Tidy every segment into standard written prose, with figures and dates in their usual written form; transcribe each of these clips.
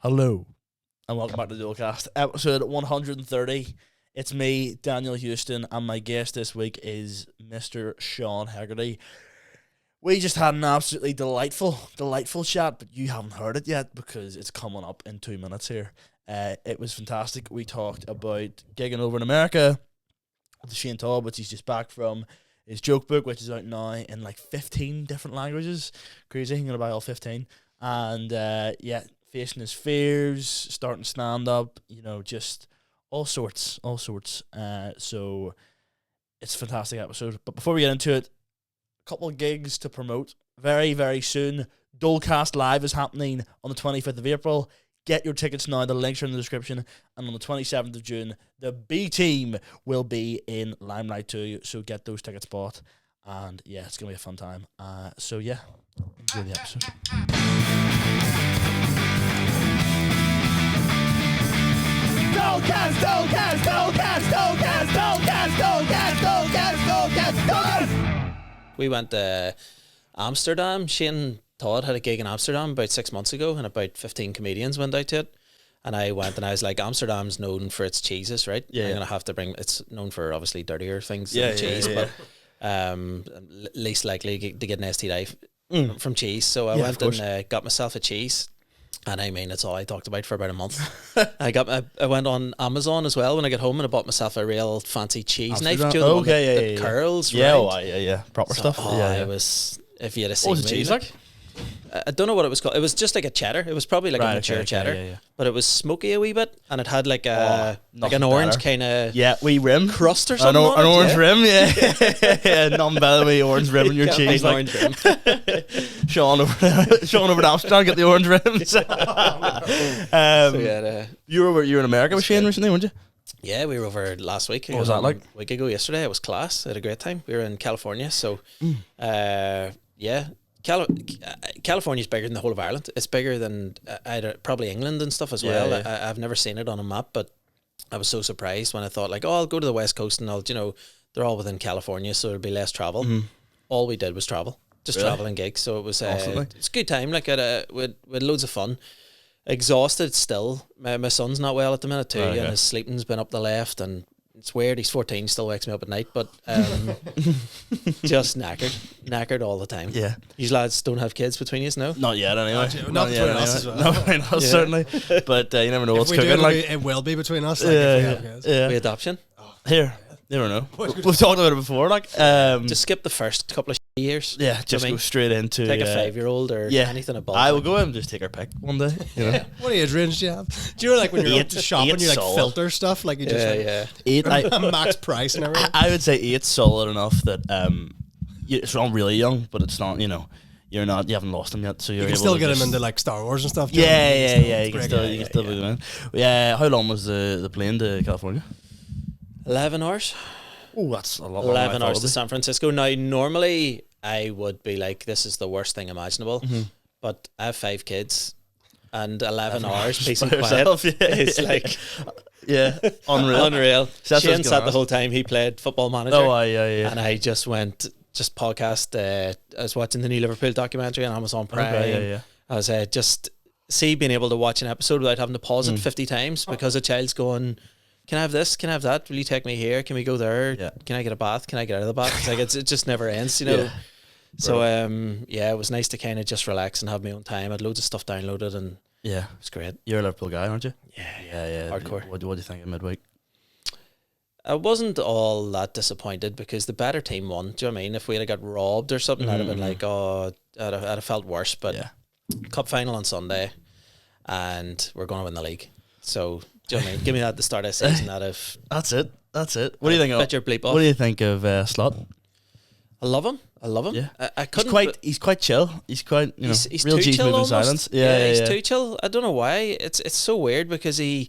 Hello, and welcome back to the Dolecast, episode 130. It's me, Daniel Houston, and my guest this week is Mr. Sean Hegarty. We just had an absolutely delightful chat, but you haven't heard it yet because it's coming up in 2 minutes here. It was fantastic. We talked about gigging over in America with Shane Todd, which he's just back from, his joke book, which is out now in like 15 different languages. Crazy, I'm going to buy all 15. And facing his fears, starting stand-up, just all sorts. So it's a fantastic episode. But before we get into it, a couple of gigs to promote. Very, very soon, Dolecast Live is happening on the 25th of April. Get your tickets now. The links are in the description. And on the 27th of June, the B Team will be in Limelight too. So get those tickets bought. And yeah, it's going to be a fun time. Enjoy the episode. We went to Amsterdam. Shane Todd had a gig in Amsterdam about 6 months ago, and about 15 comedians went out to it. And I went, and I was like, Amsterdam's known for its cheeses, right? Yeah. I'm gonna have to bring. It's known for obviously dirtier things than cheese, but least likely to get an STI from cheese. So I went and got myself a cheese. And I mean, it's all I talked about for about a month. I went on Amazon as well when I got home, and I bought myself a real fancy cheese knife. Do you know the curls? Yeah, proper stuff. It was. If you had seen what was the cheese like? I don't know what it was called. It was just like a cheddar. It was probably like a mature cheddar, but it was smoky a wee bit, and it had like a an orange kind of wee rim crust or something. An orange rim, yeah. Nothing better than the orange rim in your cheese. Like. Orange rim. Sean over to Amsterdam, get the orange rims. You were in America with Shane recently, weren't you? Yeah, we were over last week. What was that like? A week ago yesterday. It was class. I had a great time. We were in California, so California's bigger than the whole of Ireland. It's bigger than probably England and stuff as well. Yeah. I've never seen it on a map, but I was so surprised when I thought like, I'll go to the West Coast and they're all within California, so there'll be less travel. Mm-hmm. All we did was travel, travel and gigs. So it was it's a good time. Like we had loads of fun. Exhausted still. My son's not well at the minute too, and his sleeping's been up the left, and it's weird. He's 14, still wakes me up at night, but just knackered all the time. Yeah, you lads don't have kids between you, no? Not yet, anyway. Not between us as well. Not between us, certainly. But you never know what's cooking. It will be between us. If we have kids. We adoption. Here, never know. We've talked about it before. Like, just skip the first couple of years. Yeah, just go straight into take a 5-year-old or anything above. I will go and just take our pick one day. What age range do you have? Do you know like when you're shopping, you like filter stuff, like you just 8 max price and everything? I would say 8's solid enough that it's not really young, but it's not you haven't lost them yet, so you can still get them into like Star Wars and stuff. You can still be doing. Yeah, how long was the plane to California? 11 hours. Oh, that's a lot. 11 hours to San Francisco. Now, normally I would be like, this is the worst thing imaginable, but I have 5 kids, and 11 hours peace and quiet is like, unreal. Shane sat the whole time. He played Football Manager. And I just went podcast. I was watching the new Liverpool documentary on Amazon Prime. I was being able to watch an episode without having to pause it 50 times because a child's going, can I have this? Can I have that? Will you take me here? Can we go there? Yeah. Can I get a bath? Can I get out of the bath? It's like it just never ends, Yeah. So it was nice to kind of just relax and have my own time. I had loads of stuff downloaded and it was great. You're a Liverpool guy, aren't you? Yeah. Hardcore. What do you think of midweek? I wasn't all that disappointed because the better team won. Do you know what I mean? If we had got robbed or something, I'd have been like, I'd have felt worse. But cup final on Sunday, and we're going to win the league. So. Do you know what I mean? Give me that at the start of the season. That's it. What do you think of? Bet your bleep off. What do you think of Slot? I love him. Yeah, I couldn't. He's quite chill. He's quite he's real too G's chill moving almost. silence. He's too chill. I don't know why. It's so weird because he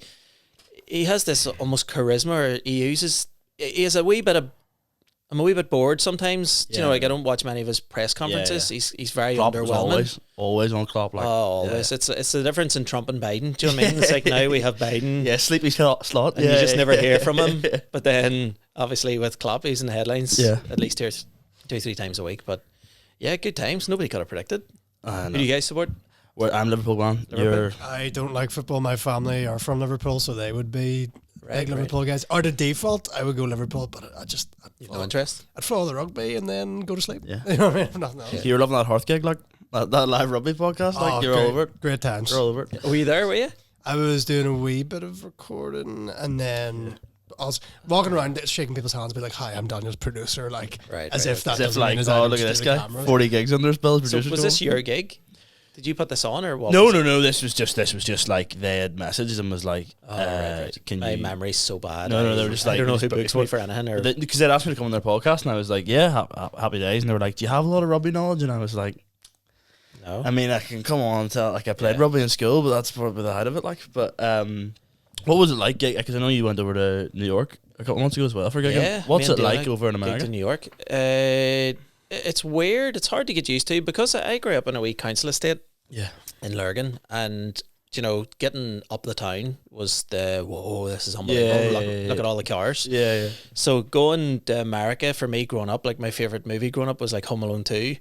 has this almost charisma. Or he has a wee bit of. I'm a wee bit bored sometimes. Yeah. I don't watch many of his press conferences. Yeah. He's very Klopp underwhelming. Always on Klopp. Like, always. Yeah. It's the difference in Trump and Biden. Do you know what I mean? It's like now we have Biden. Yeah, sleepy Slot. And you just never hear from him. But then, obviously, with Klopp, he's in the headlines at least here 2-3 times a week. But, yeah, good times. Nobody could have predicted. Who do you guys support? Where I'm Liverpool man. I don't like football. My family are from Liverpool, so they would be big Liverpool guys. Or the default, I would go Liverpool, but I'd no interest. I'd follow the rugby and then go to sleep. Yeah. You know what I mean? Nothing else. You're loving that Hearth gig, like that live rugby podcast. Like you're all over it. Great times. You're all over it. Were you there? Were you? I was doing a wee bit of recording, and then I was walking around shaking people's hands, be like, "Hi, I'm Daniel's producer," like as if that doesn't mean oh, look at this guy, 40 gigs under his belt. So was this your gig? Did you put this on or what? No. This was just like they had messaged and was like, "Can my you?" My memory's so bad. No, they were just like, I don't know who books me for anything, because they'd asked me to come on their podcast, and I was like, "Yeah, happy days." And they were like, "Do you have a lot of rugby knowledge?" And I was like, "No." I mean, I can come on and tell, like, I played rugby in school, but that's probably the height of it. Like, but what was it like? Because I know you went over to New York a couple months ago as well for gigging. Yeah, what's it like over in America? In New York, it's weird. It's hard to get used to because I grew up in a wee council estate. Yeah. In Lurgan, and getting up the town was whoa, this is unbelievable. Look at all the cars. Yeah. So going to America for me growing up, like my favorite movie growing up was like Home Alone 2,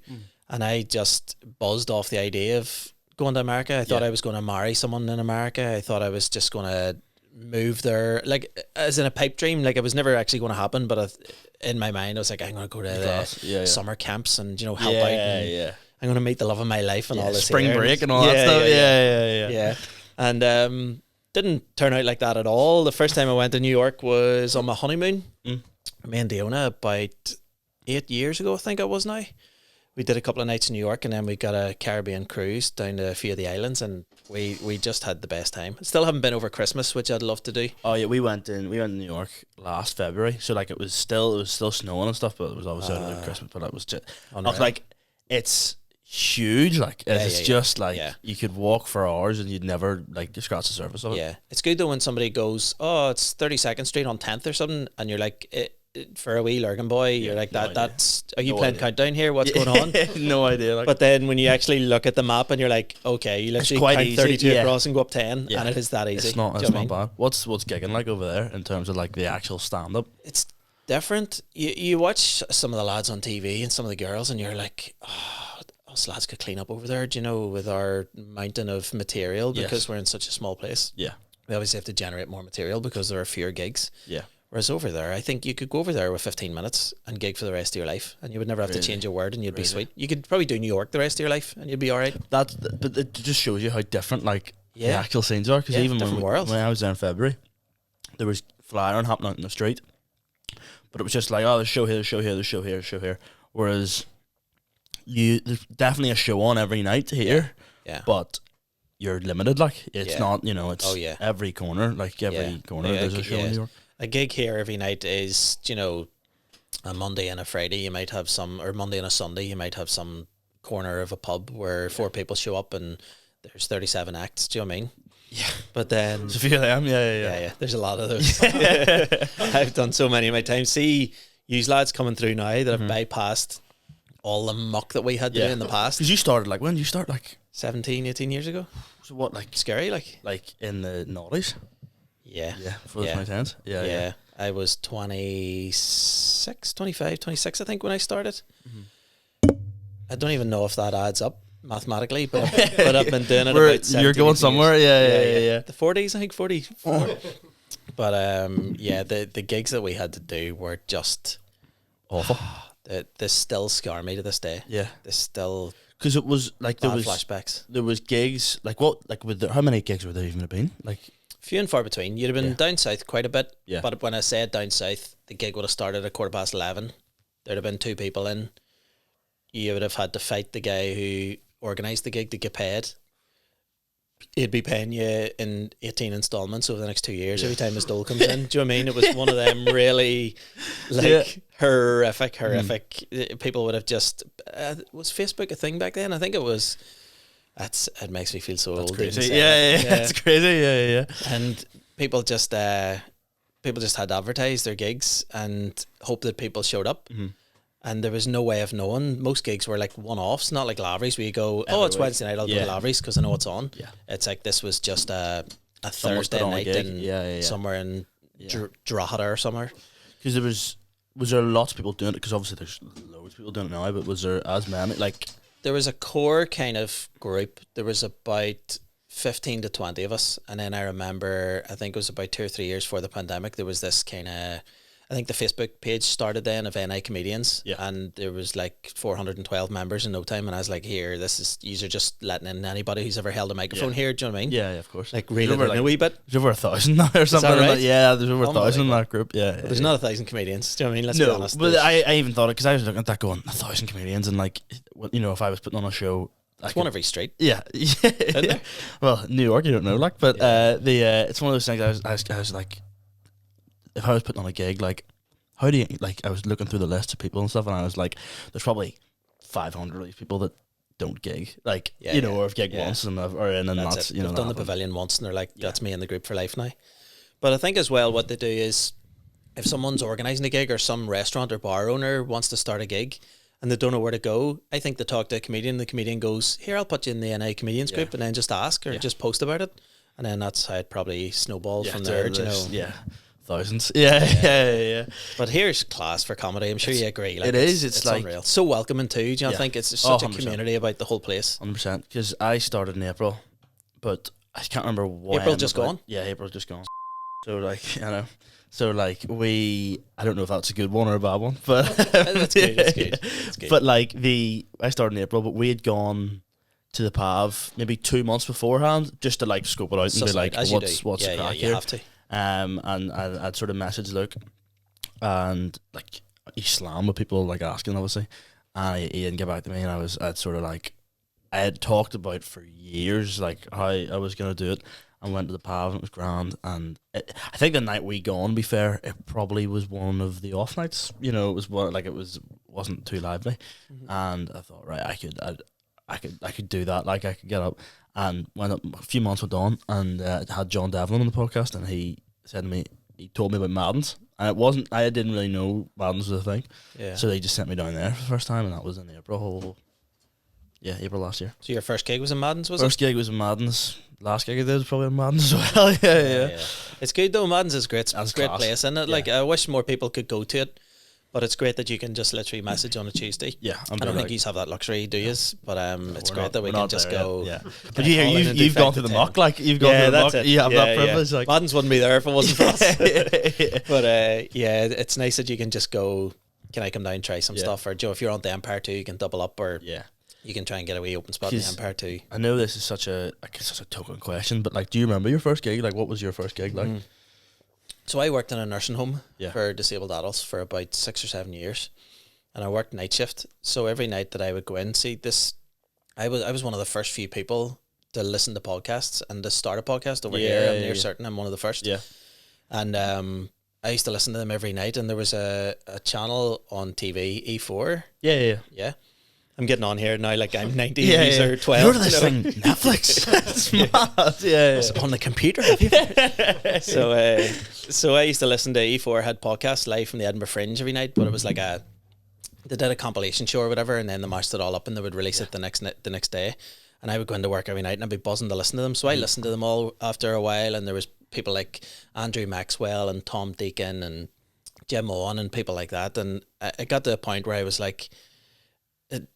and I just buzzed off the idea of going to America. I thought I was going to marry someone in America. I thought I was just going to move there, like as in a pipe dream. Like it was never actually going to happen, but in my mind I was like, I'm going to go to the summer camps and help out. And I'm going to meet the love of my life and all this spring break and all that stuff. Yeah. And didn't turn out like that at all. The first time I went to New York was on my honeymoon. Me and Diona, about 8 years ago, I think it was now. We did a couple of nights in New York, and then we got a Caribbean cruise down to a few of the islands, and we just had the best time. Still haven't been over Christmas, which I'd love to do. Oh yeah, we went to New York last February, so like it was still snowing and stuff, but it was obviously out Christmas. But it was just like it's huge. Like it's just like you could walk for hours and you'd never like scratch the surface of it. Yeah, it's good though when somebody goes, "Oh, it's 32nd Street on 10th or something," and you're like, for a wee Lurgan boy, you're like, that's are you playing countdown here? What's going on? No idea. Like. But then when you actually look at the map and you're like, okay, you literally count 32 across and go up 10, and it is that easy. It's not bad. What's gigging like over there in terms of like the actual stand up? It's different. You watch some of the lads on TV and some of the girls, and you're like, us lads could clean up over there, with our mountain of material because we're in such a small place. Yeah. We obviously have to generate more material because there are fewer gigs. Yeah. Whereas over there, I think you could go over there with 15 minutes and gig for the rest of your life, and you would never have to change a word, and you'd be sweet. You could probably do New York the rest of your life, and you'd be all right. But it just shows you how different the actual scenes are. Because even when I was there in February, there was flyering happening out in the street, but it was just like, there's a show here, there's a show here, there's a show here, there's a show here. Whereas there's definitely a show on every night here, but you're limited. Like it's not, it's every corner, corner there's a show in New York. A gig here every night is, a Monday and a Friday you might have or Monday and a Sunday you might have some corner of a pub where 4 people show up and there's 37 acts. Do you know what I mean? Yeah. But then there's a few of them. Yeah. There's a lot of those. I've done so many in my time. See, you lads coming through now that have bypassed all the muck that we had to do in the past. Because you started when did you start? 17, 18 years ago. So what, scary, like in the noughties? Yeah. For the 2010s. Yeah. I was 26, 25, 26, I think, when I started. I don't even know if that adds up mathematically, but I've been doing it about 17 You're going somewhere? Years. Yeah. The 40s, I think, 44. But, the gigs that we had to do were just awful. They still scar me to this day. Yeah. They still... Because it was there was flashbacks. There was gigs how many gigs would there even have been? Few and far between. You'd have been down south quite a bit. Yeah. But when I said down south, the gig would have started at 11:15. There'd have been 2 people in. You would have had to fight the guy who organised the gig to get paid. He'd be paying you in 18 installments over the next 2 years every time his dole comes in. Do you know what I mean? It was one of them really horrific. People would have just... was Facebook a thing back then? I think it was... It makes me feel so old. Crazy. Yeah. That's crazy. Yeah. And people just had to advertise their gigs and hope that people showed up. And there was no way of knowing. Most gigs were like one-offs, not like Lavery's where you go, it's Wednesday night, I'll go to Lavery's because I know it's on. Yeah. It's like this was just a Thursday night in somewhere in Drogheda or somewhere. Because was there lots of people doing it? Because obviously there's loads of people doing it now, but was there as many? there was a core kind of group. There was about 15 to 20 of us, and then I remember, I think it was about 2 or 3 years before the pandemic, there was this kind of, I think the Facebook page started then of NI comedians, and there was like 412 members in no time, and I was like, here, this is, you're just letting in anybody who's ever held a microphone here, do you know what I mean? Yeah, of course. Like really a wee bit. There's over 1,000 now or something. Right? Yeah, there's over 1,000 in that group. Yeah, there's not 1,000 comedians, do you know what I mean? Let's be honest. But I even thought it, because I was looking at that going, 1,000 comedians, and like, you know, if I was putting on a show, it's one every street. Yeah. Well, New York, you don't know, like, but it's one of those things. I was like, if I was putting on a gig, like, how do you, like, I was looking through the list of people and stuff, and I was like, there's probably 500 of these people that don't gig, like, or have gigged once and are in, and that's you know, they've done the pavilion once, and they're like, that's me in the group for life now. But I think as well, what they do is, if someone's organising a gig, or some restaurant or bar owner wants to start a gig, and they don't know where to go, I think they talk to a comedian. The comedian goes, here, I'll put you in the NI comedians group, and then just ask or just post about it. And then that's how it probably snowballs from there, you know. Yeah, thousands. Yeah. But here's class for comedy. I'm sure you agree. Like, it's like unreal. So welcoming too. Do you think it's such a community about the whole place? 100%. Because I started in April, but I can't remember when. April just gone? Yeah, April just gone. So, like, you know. So, like, I don't know if that's a good one or a bad one, but that's good. That's good. But like, I started in April, but we had gone to the PAV maybe 2 months beforehand, just to like scope it out and be like, what's the crack here? You have to. And I'd sort of messaged Luke, and like, he slammed with people like asking, obviously, and he didn't get back to me, and I'd sort of like, I had talked about for years like how I was gonna do it. I went to the PAV and it was grand, and I think the night we gone, to be fair, it probably was one of the off nights. You know, it was one, like, wasn't too lively, and I thought, right, I could do that. Like, I could get up, and went up, a few months went on, and had John Devlin on the podcast, and he said to me, he told me about Madden's, and I didn't really know Madden's was a thing, so they just sent me down there for the first time, and that was in April. Yeah, April last year. So your first gig was in Madden's, was it? First gig was in Madden's. Last gig I did was probably in Madden's as well. Yeah. It's good though. Madden's is great. It's a great place, isn't it? Yeah. Like, I wish more people could go to it, but it's great that you can just literally message on a Tuesday. Yeah, I don't think you have that luxury, do you? But it's great that we can just go. Yeah. But you've gone through the muck, like, you've gone through the muck. You have that privilege. Like, Madden's wouldn't be there if it wasn't for us. But it's nice that you can just go, can I come down and try some stuff? Or Joe, if you're on the Empire too, you can double up, or you can try and get a wee open spot in the Empire too. I know this is such a token question, but like, do you remember your first gig? Like, what was your first gig like? So I worked in a nursing home for disabled adults for about 6 or 7 years, and I worked night shift. So every night that I would go in, I was one of the first few people to listen to podcasts and to start a podcast over here. I'm near certain I'm one of the first. Yeah, and I used to listen to them every night, and there was a channel on TV, E4. Yeah. I'm getting on here now like I'm 19 or 12. You're this thing, Netflix. It's mad. It's on the computer. So I used to listen to E4 had podcasts live from the Edinburgh Fringe every night, but it was like they did a compilation show or whatever, and then they mashed it all up and they would release it the next day. And I would go into work every night and I'd be buzzing to listen to them. So I listened to them all after a while, and there was people like Andrew Maxwell and Tom Deacon and Jim Owen and people like that. And I got to a point where I was like,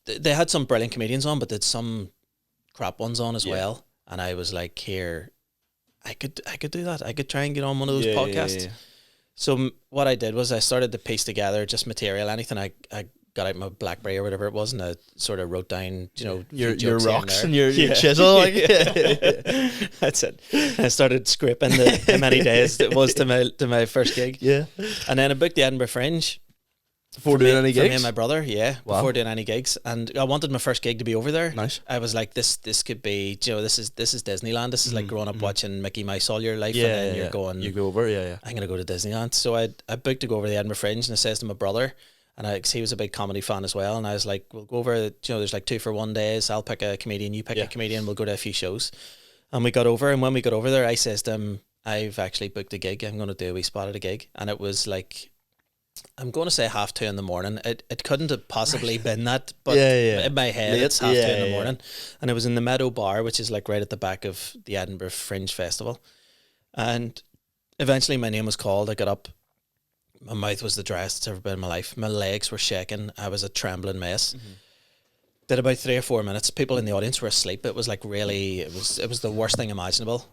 they had some brilliant comedians on, but they had some crap ones on as well. And I was like, here, I could do that. I could try and get on one of those podcasts. So what I did was I started to piece together just material, anything I got out my BlackBerry or whatever it was, and I sort of wrote down, your rocks and your chisel. Like, that's it. I started scraping how many days it was to my first gig. Yeah, and then I booked the Edinburgh Fringe. Before doing any gigs? For me and my brother, before doing any gigs. And I wanted my first gig to be over there. Nice. I was like, this could be, this is Disneyland. This is like growing up watching Mickey Mouse all your life, and then you're going, you go over, I'm going to go to Disneyland. So I booked to go over the Edinburgh Fringe, and I says to my brother, and he was a big comedy fan as well, and I was like, we'll go over, there's like 2 for 1 days. I'll pick a comedian, you pick a comedian, we'll go to a few shows. And we got over, and when we got over there, I says to him, I've actually booked a gig. I'm going to do a wee spot at a gig. And it was like, I'm going to say 2:30 in the morning. It couldn't have possibly been that, but in my head it's 2:30 in the morning. And it was in the Meadow Bar, which is like right at the back of the Edinburgh Fringe Festival. And eventually my name was called. I got up. My mouth was the driest it's ever been in my life. My legs were shaking. I was a trembling mess. Did about 3 or 4 minutes. People in the audience were asleep. It was like really, it was the worst thing imaginable.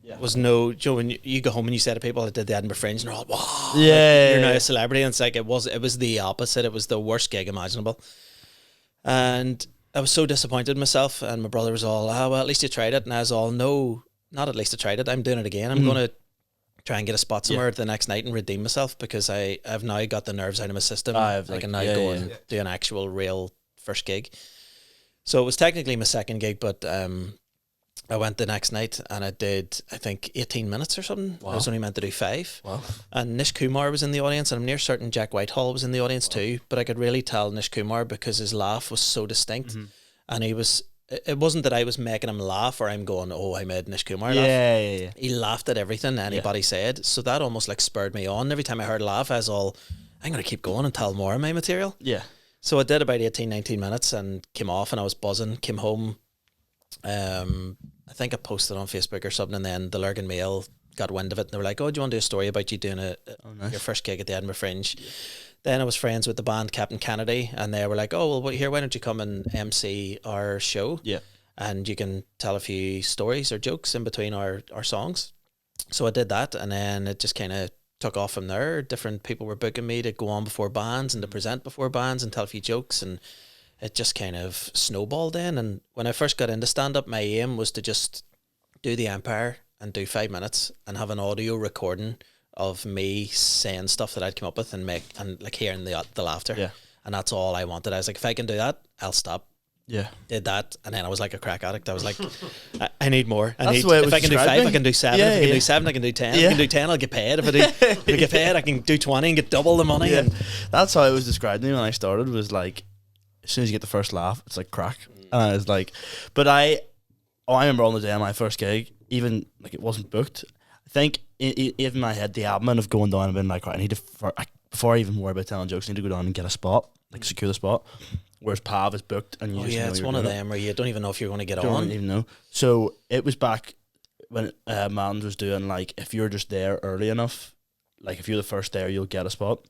Yeah. It was no, Joe, when you go home and you say to people that did the Edinburgh Fringe, and they're all, wow, you're now a celebrity. And it's like, it was the opposite. It was the worst gig imaginable. And I was so disappointed in myself. And my brother was all, well, at least you tried it. And I was all, no, not at least I tried it. I'm doing it again. I'm going to try and get a spot somewhere the next night and redeem myself, because I've now got the nerves out of my system. I can now go and do an actual real first gig. So it was technically my second gig, but I went the next night and I did, I think, 18 minutes or something. Wow. I was only meant to do 5. Wow. And 𝐿𝐿𝐼𝐀𝐋𝐒 was in the audience, and I'm near certain Jack Whitehall was in the audience too, but I could really tell 𝐿𝐿𝐼𝐀𝐋𝐒 because his laugh was so distinct. And it wasn't that I was making him laugh or I'm going, oh, I made 𝐿𝐿𝐼𝐀𝐋𝐒 laugh. Yeah. He laughed at everything anybody said. So that almost like spurred me on. Every time I heard a laugh, I was all, I'm going to keep going and tell more of my material. Yeah. So I did about 18, 19 minutes and came off, and I was buzzing, came home. I think I posted on Facebook or something, and then the Lurgan Mail got wind of it, and they were like, oh, do you want to do a story about you doing nice. Your first gig at the Edinburgh Fringe? Yeah. Then I was friends with the band Captain Kennedy, and they were like, oh, well, here, why don't you come and MC our show? Yeah. And you can tell a few stories or jokes in between our songs. So I did that, and then it just kind of took off from there. Different people were booking me to go on before bands and to present before bands and tell a few jokes, and it just kind of snowballed in. And when I first got into stand-up, my aim was to just do the Empire and do 5 minutes and have an audio recording of me saying stuff that I'd come up with and like hearing the laughter. Yeah. And that's all I wanted. I was like, if I can do that, I'll stop. Yeah. Did that, and then I was like a crack addict. I was like, I need more. If I can do 5, I can do 7. If I can do 7, I can do 10. If I can do 10, I'll get paid. If I get paid, I can do 20 and get double the money. Yeah. And that's how it was described to me when I started, was like, as soon as you get the first laugh, it's like crack. And I was like, but I remember on the day of my first gig, even like it wasn't booked, I think even in my head, the admin of going down and being like, right, I need to, before I even worry about telling jokes, I need to go down and get a spot, like secure the spot. Whereas Pav is booked, and you it's one of them where you don't even know if you're going to get on. Don't even know. So it was back when Mans was doing, like, if you're just there early enough, like if you're the first there, you'll get a spot.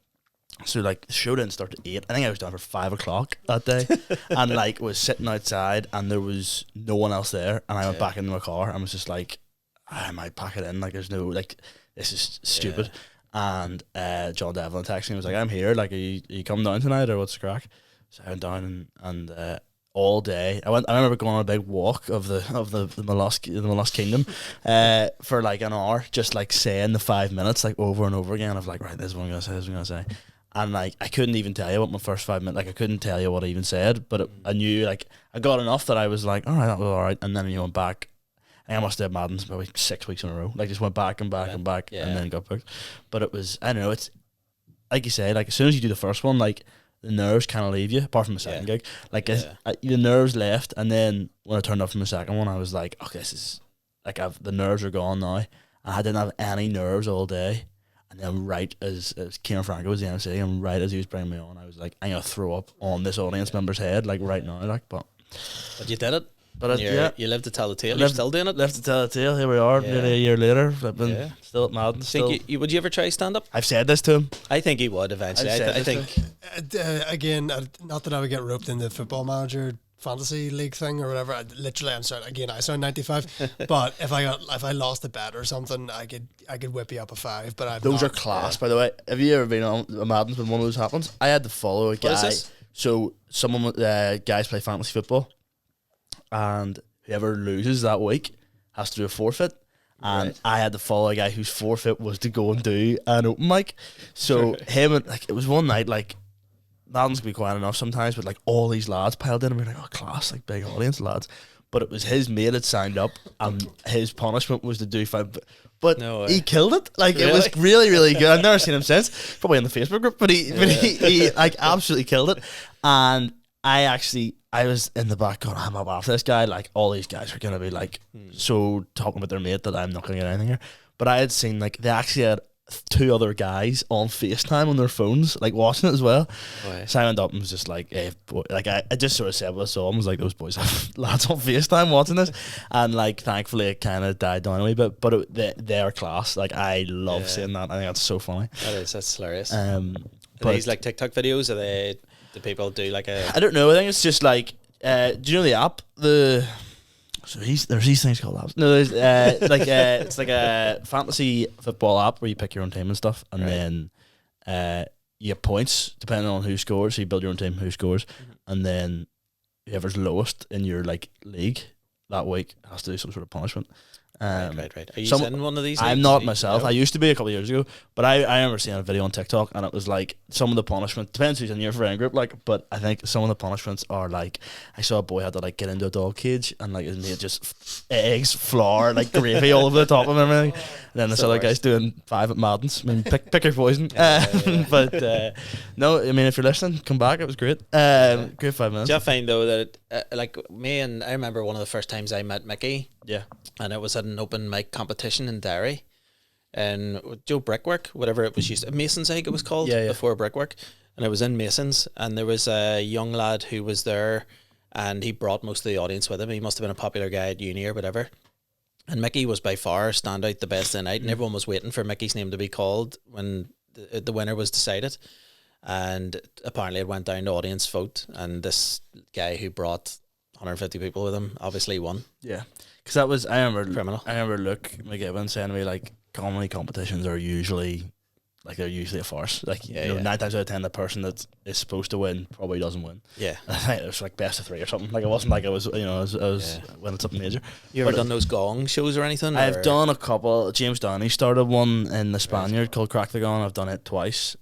So like the show didn't start at 8. I think I was down for 5 o'clock that day, and like was sitting outside, and there was no one else there, and I went back into my car and was just like, I might pack it in. Like there's no, like, this is stupid. And John Devlin texted me, was like, I'm here. Like, are you coming down tonight or what's the crack? So I went down and all day I remember going on a big walk of the Mollusk Kingdom for like an hour, just like saying the 5 minutes like over and over again of like, right, this is what I'm gonna say, this is what I'm gonna say. And like I couldn't even tell you what my first 5 minutes, like I couldn't tell you what I even said, but I knew, like, I got enough that I was like, all right, that was all right. And then you went back. I must have Madden's probably 6 weeks in a row. Like just went back and back and back, and then got booked. But it was, I don't know, it's like you say, like as soon as you do the first one, like the nerves kind of leave you, apart from the second gig. Like the nerves left, and then when I turned up from the second one, I was like, okay, this is like the nerves are gone now. I didn't have any nerves all day, and then right as Kieran Franco was the MC, and right as he was bringing me on, I was like, I'm gonna throw up on this audience member's head, like right now, like. But you did it. But you lived to tell the tale. You're still doing it. Lived to tell the tale. Here we are, nearly a year later. I've been still at Madden. Would you ever try stand up? I've said this to him. I think he would eventually. I think again, not that I would get roped into the Football Manager fantasy league thing or whatever. I'm sorry. Again, I sound 95. But if I lost a bet or something, I could whip you up a 5. But those are class, by the way. Have you ever been on a Madden when one of those happens? I had to follow a guy. What is this? So guys play fantasy football, and whoever loses that week has to do a forfeit. And I had to follow a guy whose forfeit was to go and do an open mic. So him and it was one night, like Madden's can be quiet enough sometimes, but like all these lads piled in and we were like, oh class, like big audience lads. But it was his mate had signed up, and his punishment was to do 5. But he killed it. Like it was really, really good. I've never seen him since. Probably in the Facebook group, but he like absolutely killed it. And I was in the back going, I'm up after this guy. Like all these guys are gonna be like so talking about their mate that I'm not gonna get anything here. But I had seen like they actually had 2 other guys on FaceTime on their phones, like watching it as well. So I went up and was just like, hey, boy. Like I just sort of said what I saw, and was like, those boys have lads on FaceTime watching this. And like thankfully it kind of died down a wee bit, but they are class. Like I love seeing that. I think that's so funny. That's hilarious. Are these like TikTok videos? Do people do like a... I don't know. I think it's just like Do you know the app? There's these things called apps. No, there's it's like a fantasy football app where you pick your own team and stuff, and then you get points depending on who scores. So you build your own team, who scores, and then whoever's lowest in your like league that week has to do some sort of punishment. Right. Are you in one of these? I'm not myself. I used to be a couple of years ago, but I remember seeing a video on TikTok, and it was like some of the punishment depends who's in your friend group, like. But I think some of the punishments are like, I saw a boy had to like get into a dog cage and like his mate just eggs, flour, like gravy all over the top of him and everything. And then this other guy's doing 5 at Madden's. I mean, pick your poison. But no, I mean, if you're listening, come back. It was great. Great 5 minutes. Do you find though that like me and I remember one of the first times I met Mickey. Yeah. And it was at an open mic competition in Derry, and Joe Brickwork, whatever it was used, Masons I think it was called, before Brickwork, and it was in Masons, and there was a young lad who was there, and he brought most of the audience with him. He must have been a popular guy at uni or whatever, and Mickey was by far standout the best of the night, and everyone was waiting for Mickey's name to be called when the winner was decided, and apparently it went down to audience vote, and this guy who brought 150 people with him obviously won. Yeah. Because that was, I Criminal. remember Luke McGibbon saying to me, like, comedy competitions are usually, like, they're usually a farce. Like, 9 times out of 10, the person that is supposed to win probably doesn't win. Yeah. I think it was like best of 3 or something. Like, it wasn't like I was winning something major. You ever done those gong shows or anything? I've done a couple. James Downey started one in the Spaniard called Crack the Gong. I've done it twice.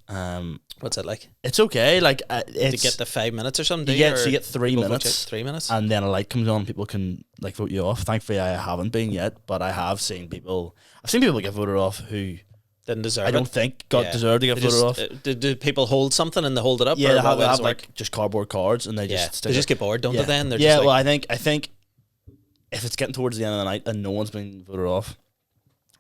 What's it like? It's okay. Like, it's... To get the 5 minutes or something? You get 3 minutes. 3 minutes? And then a light comes on, people can, like, vote you off. Thankfully, I haven't been yet, but I have seen people... I've seen people get voted off who... Didn't deserve I don't think deserved to get voted off. Do people hold something and they hold it up? Yeah, they have like, just cardboard cards, and they just... They just get bored, don't they then? They're just like, well, I think if it's getting towards the end of the night and no one's been voted off,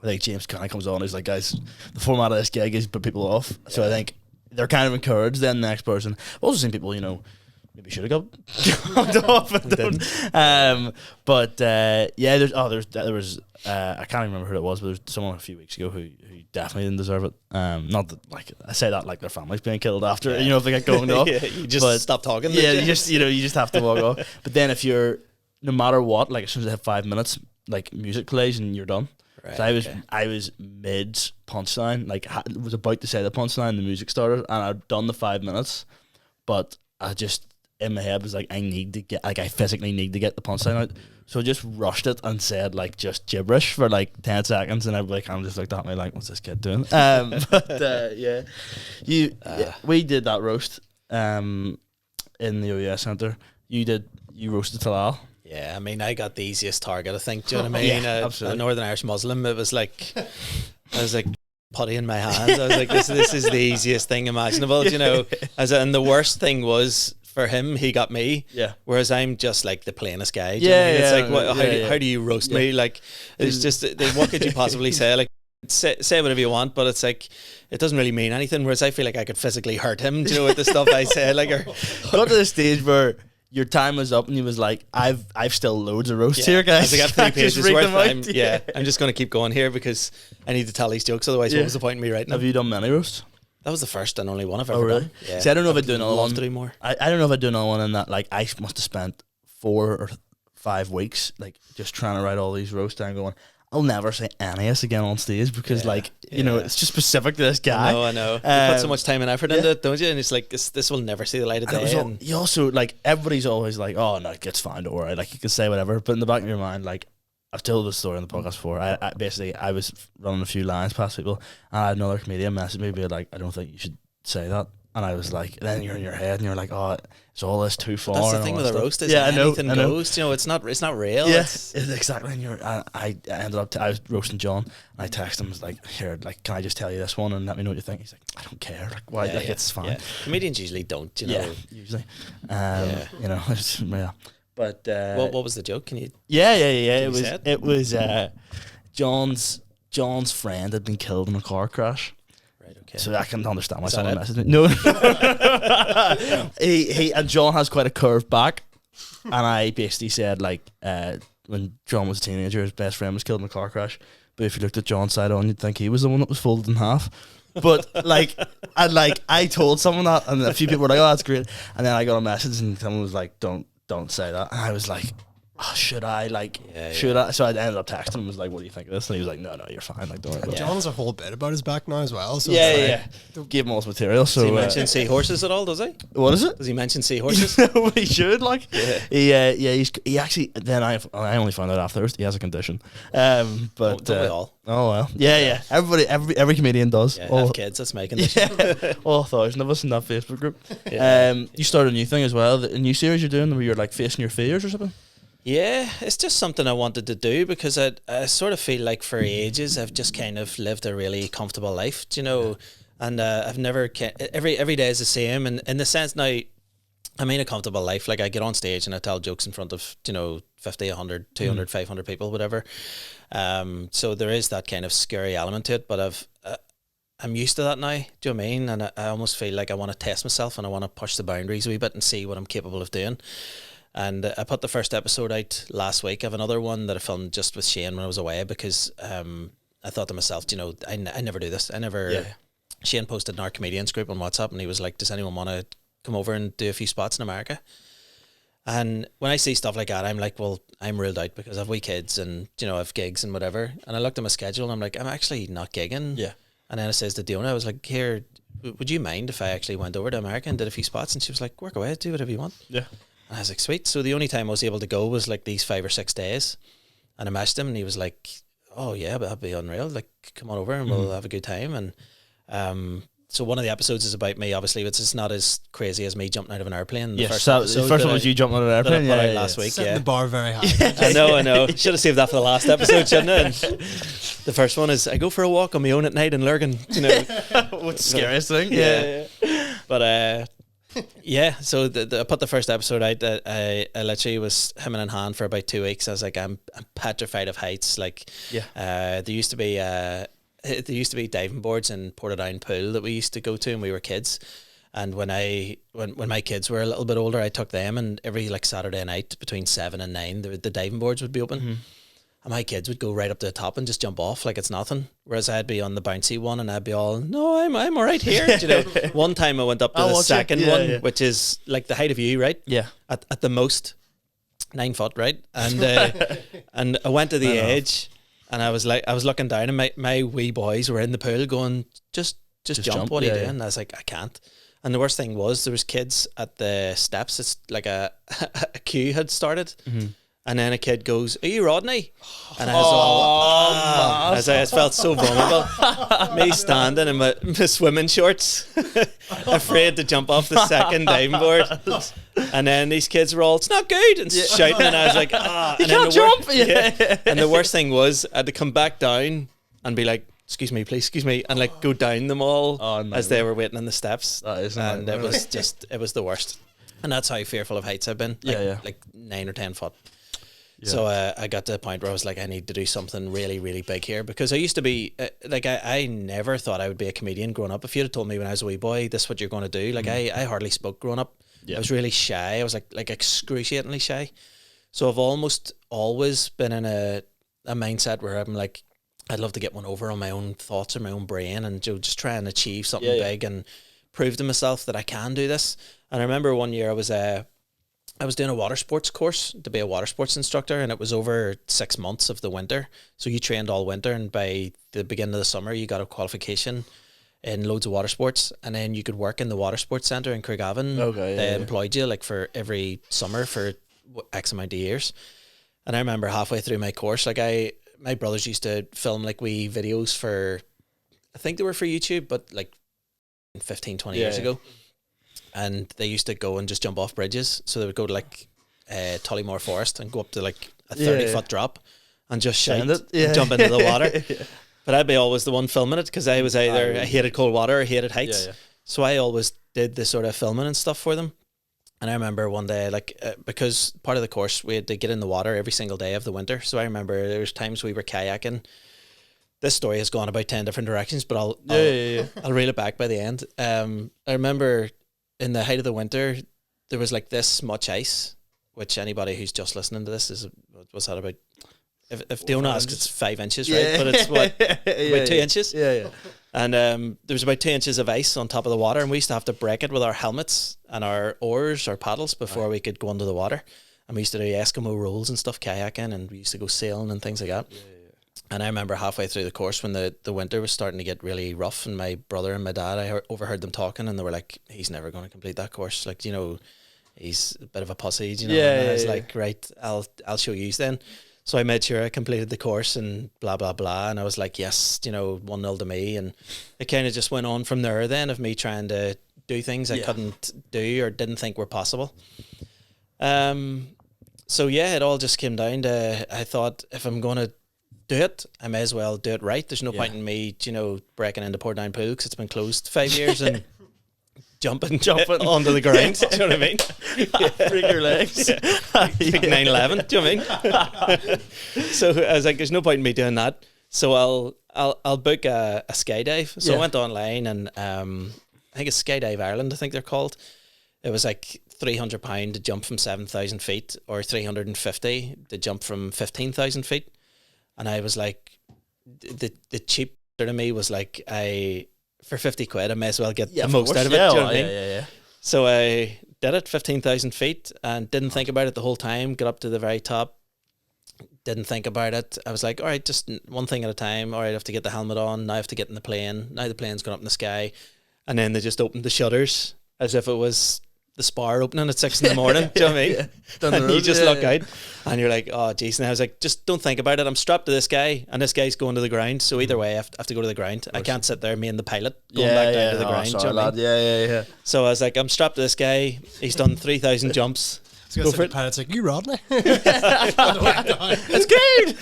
I think James kind of comes on, he's like, guys, the format of this gig is put people off. So I think they're kind of encouraged. Then the next person, I've also seen people, maybe should have got off and done. But there was I can't remember who it was, but there was someone a few weeks ago who definitely didn't deserve it. Not that, like, I say that like their family's being killed after, if they get going off. You just stop talking. Yeah, you just have to walk off. But then if you're, no matter what, like as soon as I have 5 minutes, like music plays and you're done. Right, so I was mid punchline, like was about to say the punchline, the music started, and I'd done the 5 minutes, but I just in my head was like, I physically need to get the punchline out, so I just rushed it and said like just gibberish for like 10 seconds, and everybody kind of just looked at me like, what's this kid doing? We did that roast in the OES Centre. You roasted Talal. Yeah, I mean, I got the easiest target, I think. Do you know what I mean? A Northern Irish Muslim. It was like, I was like, putty in my hands. I was like, this is the easiest thing imaginable, and the worst thing was, for him, he got me. Yeah. Whereas I'm just like the plainest guy. It's like, how do you roast me? Like, it's just, what could you possibly say? Like, say whatever you want, but it's like, it doesn't really mean anything. Whereas I feel like I could physically hurt him, with the stuff I said. Like, got to the stage where your time was up and he was like, I've still loads of roasts here, guys. I got 3 pages worth. I'm just going to keep going here because I need to tell these jokes, otherwise what was the point in me writing them? Have you done many roasts? That was the first and only one I've ever done. Yeah. See, I don't know if I'd do another one. To do more. I don't know if I'd do another one in that, like, I must have spent 4 or 5 weeks, like, just trying to write all these roasts down going, I'll never say any of this again on stage because, it's just specific to this guy. I know. You put so much time and effort into it, don't you? And it's like, this will never see the light of day. You also, like, everybody's always like, oh, no, it gets fine, don't worry. Like, you can say whatever. But in the back of your mind, like, I've told this story on the podcast before. I was running a few lines past people, and I had another comedian message me, being like, I don't think you should say that. And I was like, then you're in your head and you're like, oh, is all this too far? That's the thing with a roast, is anything goes. It's not real. Yeah, exactly. And I ended up, I was roasting John, and I texted him, I was like, here, like, can I just tell you this one and let me know what you think? He's like, I don't care. Like, why? It's fine. Yeah. Comedians usually don't, Yeah, usually. But what was the joke? Can you? Yeah. It was John's friend had been killed in a car crash. Okay. So I can understand why someone messaged me. No. he and John has quite a curved back, and I basically said, like, when John was a teenager, his best friend was killed in a car crash. But if you looked at John's side on, you'd think he was the one that was folded in half. But I told someone that, and a few people were like, "Oh, that's great." And then I got a message, and someone was like, "Don't don't say that. And I was like, oh, should I? Should I? So I ended up texting him and was like, what do you think of this? And he was like, no, you're fine. Like, don't worry about it. John has a whole bit about his back now as well. So Give him all his material. So does he mention seahorses at all, does he? What is it? Does he mention seahorses? He should, like. He actually, then I only found out afterwards he has a condition. But don't we all? Oh well. Yeah. Every comedian does. Yeah, have kids that's making this. All 1,000 of us in that Facebook group. You started a new thing as well, a new series you're doing where you're like facing your fears or something. Yeah, it's just something I wanted to do because I sort of feel like for ages I've just kind of lived a really comfortable life, you know, and I've never every day is the same, and in the sense now I mean a comfortable life, like I get on stage and I tell jokes in front of 50, 100, 200, 500 people, whatever. So there is that kind of scary element to it, but I'm used to that now. Do you know what I mean? And I almost feel like I want to test myself and I want to push the boundaries a wee bit and see what I'm capable of doing. And I put the first episode out last week. I have another one that I filmed just with Shane when I was away because I thought to myself, I never do this. Shane posted in our comedians group on WhatsApp and he was like, does anyone want to come over and do a few spots in America? And when I see stuff like that, I'm like, well, I'm ruled out because I have wee kids and, I have gigs and whatever. And I looked at my schedule and I'm like, I'm actually not gigging. Yeah. And then I says to Diona, I was like, here, would you mind if I actually went over to America and did a few spots? And she was like, work away, do whatever you want. Yeah. And I was like, sweet. So the only time I was able to go was like these 5 or 6 days. And I messaged him and he was like, oh yeah, but that'd be unreal. Like, come on over and we'll have a good time. And so one of the episodes is about me, obviously, but it's not as crazy as me jumping out of an airplane. The first one was you jumping out of an airplane. Yeah, last week. Setting the bar very high. I know. Should have saved that for the last episode, shouldn't I? And the first one is I go for a walk on my own at night in Lurgan. What's the scariest thing? Yeah. But so I put the first episode out. I literally was hemming in hand for about 2 weeks. I was like, I'm petrified of heights. Like, there used to be diving boards in Portadown Pool that we used to go to when we were kids. And when my kids were a little bit older, I took them, and every like Saturday night between 7 and 9, the diving boards would be open. Mm-hmm. And my kids would go right up to the top and just jump off like it's nothing. Whereas I'd be on the bouncy one and I'd be all, no, I'm all right here. One time I went up to the second one, which is like the height of you, right? Yeah. At the most 9 foot, right? And and I went to the edge and I was looking down and my wee boys were in the pool going, just jump. What are you doing? And I was like, I can't. And the worst thing was there was kids at the steps. It's like a queue had started. Mm-hmm. And then a kid goes, are you Rodney? And I was I felt so vulnerable. Me standing in my swimming shorts, afraid to jump off the second diving board. And then these kids were all, it's not good, and shouting. And I was like, you can't jump. And the worst thing was I had to come back down and be like, excuse me, please, excuse me, and like go down them all as they were waiting on the steps. And it was the worst. And that's how fearful of heights I've been. Like 9 or 10 foot. Yeah. So I got to the point where I was like, I need to do something really, really big here, because I used to be like, I never thought I would be a comedian growing up. If you'd have told me when I was a wee boy, this is what you're going to do, like I hardly spoke growing up. I was really shy. I was like excruciatingly shy. So I've almost always been in a mindset where I'm like, I'd love to get one over on my own thoughts or my own brain and just try and achieve something big and prove to myself that I can do this. And I remember one year I was doing a water sports course to be a water sports instructor, and it was over 6 months of the winter. So you trained all winter, and by the beginning of the summer, you got a qualification in loads of water sports, and then you could work in the water sports centre in Craigavon. They employed you like for every summer for X amount of years. And I remember halfway through my course, like my brothers used to film like wee videos for, I think they were for YouTube, but like 15, 20 years ago. And they used to go and just jump off bridges. So they would go to like Tullymore Forest and go up to like a 30-foot drop and just shout and jump into the water. But I'd be always the one filming it, because I was either I hated cold water or hated heights. So I always did the sort of filming and stuff for them. And I remember one day, like, because part of the course we had to get in the water every single day of the winter. So I remember there was times we were kayaking. This story has gone about 10 different directions, but I'll reel it back by the end. I remember in the height of the winter, there was like this much ice, which anybody who's just listening to this what's that about? If Diona asks, it's 5 inches, right? But it's what, about 2 inches? And there was about 2 inches of ice on top of the water, and we used to have to break it with our helmets and our oars or paddles before we could go under the water. And we used to do Eskimo rolls and stuff, kayaking, and we used to go sailing and things like that. Yeah. And I remember halfway through the course when the winter was starting to get really rough, and my brother and my dad, I overheard them talking, and they were like, he's never going to complete that course. Like, you know, he's a bit of a pussy, you know. And I was like, right, I'll show you then. So I made sure I completed the course and blah, blah, blah. And I was like, yes, you know, 1-0 to me. And it kind of just went on from there then of me trying to do things I couldn't do or didn't think were possible. So, yeah, it all just came down to, I thought, if I'm going to do it, I may as well do it right. There's no point in me, you know, breaking into Portadownpool because it's been closed 5 years and jumping onto the ground. Do you know what I mean? Break your legs. Like 9/11. Do you know what I mean? So I was like, there's no point in me doing that. So I'll book a skydive. So I went online and I think it's Skydive Ireland, I think they're called. It was like £300 to jump from 7,000 feet or 350 to jump from 15,000 feet. And I was like, the cheap to me was like, for 50 quid, I may as well get the most out of it. Do you know what I mean? Yeah. So I did it, 15,000 feet, and didn't think about it the whole time. Got up to the very top, didn't think about it. I was like, all right, just one thing at a time. All right, I have to get the helmet on. Now I have to get in the plane. Now the plane's going up in the sky. And then they just opened the shutters as if it was the Spar opening at 6 a.m. Do you know what I mean? And you just look out and you're like, oh, jeez. And I was like, just don't think about it. I'm strapped to this guy and this guy's going to the ground. So either way, I have to go to the ground. I can't sit there, me and the pilot, going back down to the ground. Sorry, lad. Yeah. So I was like, I'm strapped to this guy. He's done 3,000 jumps. Go for it. The pilot's like, you Rodney? It's good.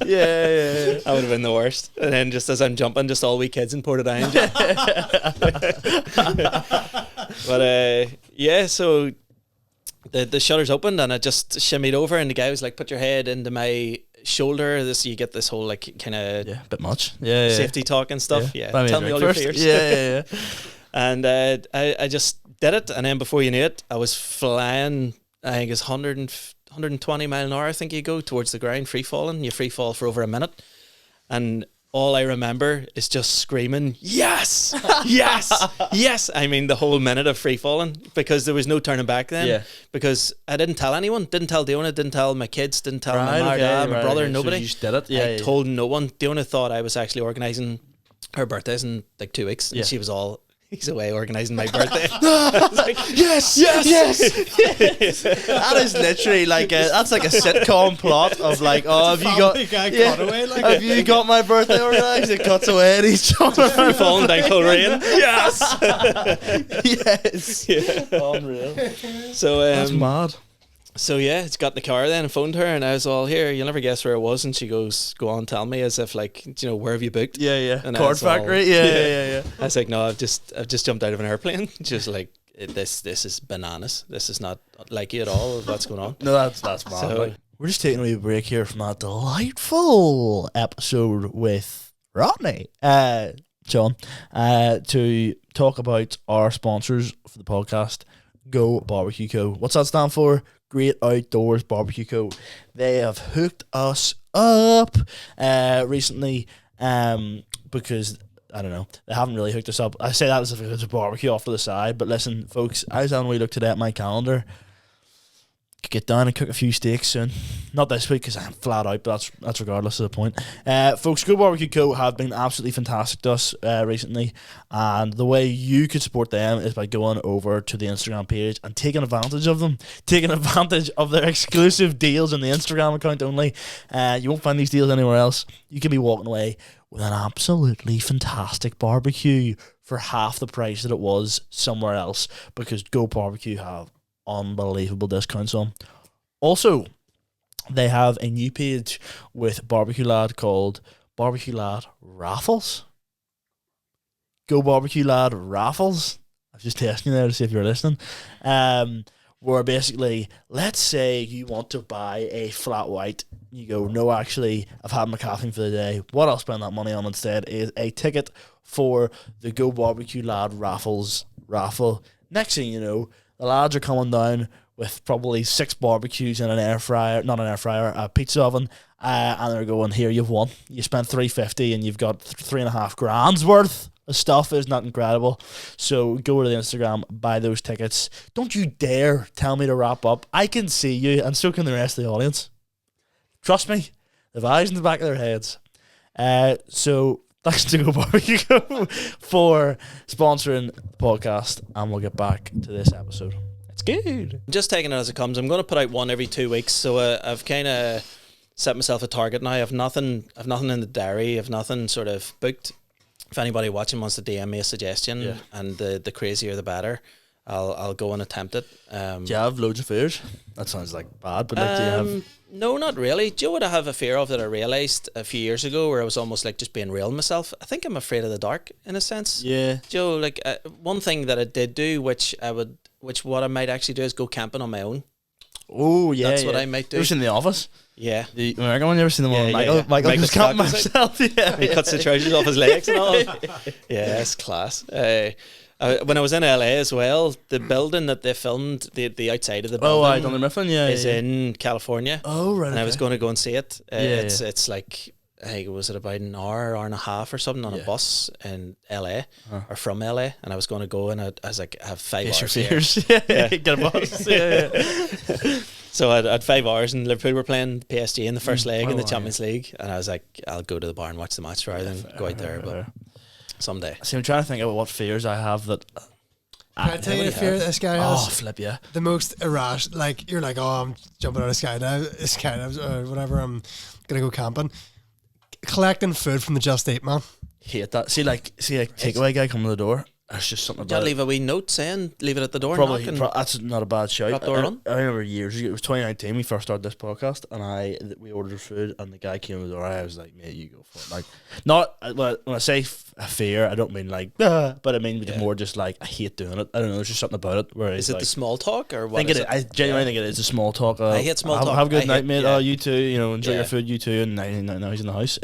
Yeah. That would have been the worst. And then just as I'm jumping, just all wee kids in Portadown. But yeah, so the shutters opened and I just shimmied over and the guy was like, put your head into my shoulder. This, you get this whole like kind of a bit much safety talk and stuff. Yeah. Tell me all first. Your fears. Yeah. And I just did it, and then before you knew it, I was flying. I think it's 120 mile an hour. I think you go towards the ground, free falling. You free fall for over a minute, and all I remember is just screaming, "Yes, yes, yes!" I mean, the whole minute of free falling, because there was no turning back then. Yeah. Because I didn't tell anyone. Didn't tell Diona. Didn't tell my kids. Didn't tell my dad, my brother. Nobody. So you just did it. Yeah. I told no one. Diona thought I was actually organising her birthday's in like 2 weeks, and she was all. He's away organising my birthday. I was like, yes. That is literally like that's like a sitcom plot of like, oh, have you got my birthday organised? It cuts away and he's free falling down Coleraine. Yes. Yeah. Unreal. So that's mad. So yeah, it's got in the car then and phoned her, and I was all, here, you'll never guess where it was. And she goes, go on, tell me, as if like, you know, where have you booked? Yeah. And Card factory. Yeah. I was like, no, I've just jumped out of an airplane. Just like, this is bananas. This is not like you at all. What's going on? No, that's mad. So, we're just taking a wee break here from that delightful episode with Rodney, John, to talk about our sponsors for the podcast, Go Barbecue Co. What's that stand for? Great Outdoors Barbecue Co. They have hooked us up recently because, I don't know, they haven't really hooked us up. I say that as if it was a barbecue off to the side, but listen, folks, I was having a wee look today at my calendar. Could get down and cook a few steaks soon. Not this week because I'm flat out, but that's regardless of the point. Folks, Go Barbecue Co. have been absolutely fantastic to us recently, and the way you could support them is by going over to the Instagram page and taking advantage of them, taking advantage of their exclusive deals on the Instagram account only. You won't find these deals anywhere else. You can be walking away with an absolutely fantastic barbecue for half the price that it was somewhere else, because Go Barbecue have unbelievable discounts on. Also, they have a new page with Barbecue Lad called Barbecue Lad Raffles. Go Barbecue Lad Raffles. I was just testing you there to see if you're listening. Where basically, let's say you want to buy a flat white. You go, no, actually, I've had my caffeine for the day. What I'll spend that money on instead is a ticket for the Go Barbecue Lad Raffles raffle. Next thing you know, the lads are coming down with probably 6 barbecues and a pizza oven, and they're going, here, you've won. You spent $350 and you've got $3.5 grand's worth of stuff. Isn't that incredible? So go to the Instagram, buy those tickets. Don't you dare tell me to wrap up. I can see you, and so can the rest of the audience. Trust me, they've eyes in the back of their heads. So thanks to Go Barbecue for sponsoring the podcast, and we'll get back to this episode. It's good. Just taking it as it comes. I'm going to put out one every 2 weeks, so I've kind of set myself a target now. I've nothing in the diary. I've nothing sort of booked. If anybody watching wants to DM me a suggestion, and the crazier the better, I'll go and attempt it. Do you have loads of fears? That sounds like bad, but like, do you have? No, not really. Do you know what I have a fear of that I realised a few years ago, where I was almost like just being real myself? I think I'm afraid of the dark in a sense. Yeah. Do you know, like one thing that I did do, which what I might actually do is go camping on my own. Oh yeah, that's what I might do. You ever seen The Office? Yeah. The American one, you ever seen the one? Michael just camping himself. Yeah, he cuts the trousers off his legs and all. Yeah, it's class. When I was in LA as well, the building that they filmed the outside of the building, Dunder Mifflin, is in California. Oh right. And I was going to go and see it. It's It's like, I think it was about an hour and a half or something on a bus in LA or from LA, and I was going to go, and I was like, I have 5 hours. Your fears. Yeah, get a bus. Yeah. So I had 5 hours, and Liverpool were playing PSG in the first leg in the Champions League, and I was like, I'll go to the bar and watch the match rather than go out there. But someday. See, I'm trying to think about what fears I have that. Can I tell you the fear this guy has? Oh, flip, yeah. The most irrational, like, you're like, oh, I'm jumping out of skydives or whatever, I'm going to go camping. Collecting food from the Just Eat man. Hate that. See, a takeaway guy coming to the door. There's just something about it. Leave a wee note saying, leave it at the door. Probably, that's not a bad shout. I remember years ago, it was 2019, we first started this podcast, and we ordered food, and the guy came to the door. I was like, mate, you go for it. Like, not, when I say a fear, I don't mean like, but I mean more just like, I hate doing it. I don't know, there's just something about it. Where is it the small talk, or what? I genuinely think it is a small talk. I hate small talk. Have a good night, mate. Oh, you too. Enjoy your food, you too. And now he's in the house.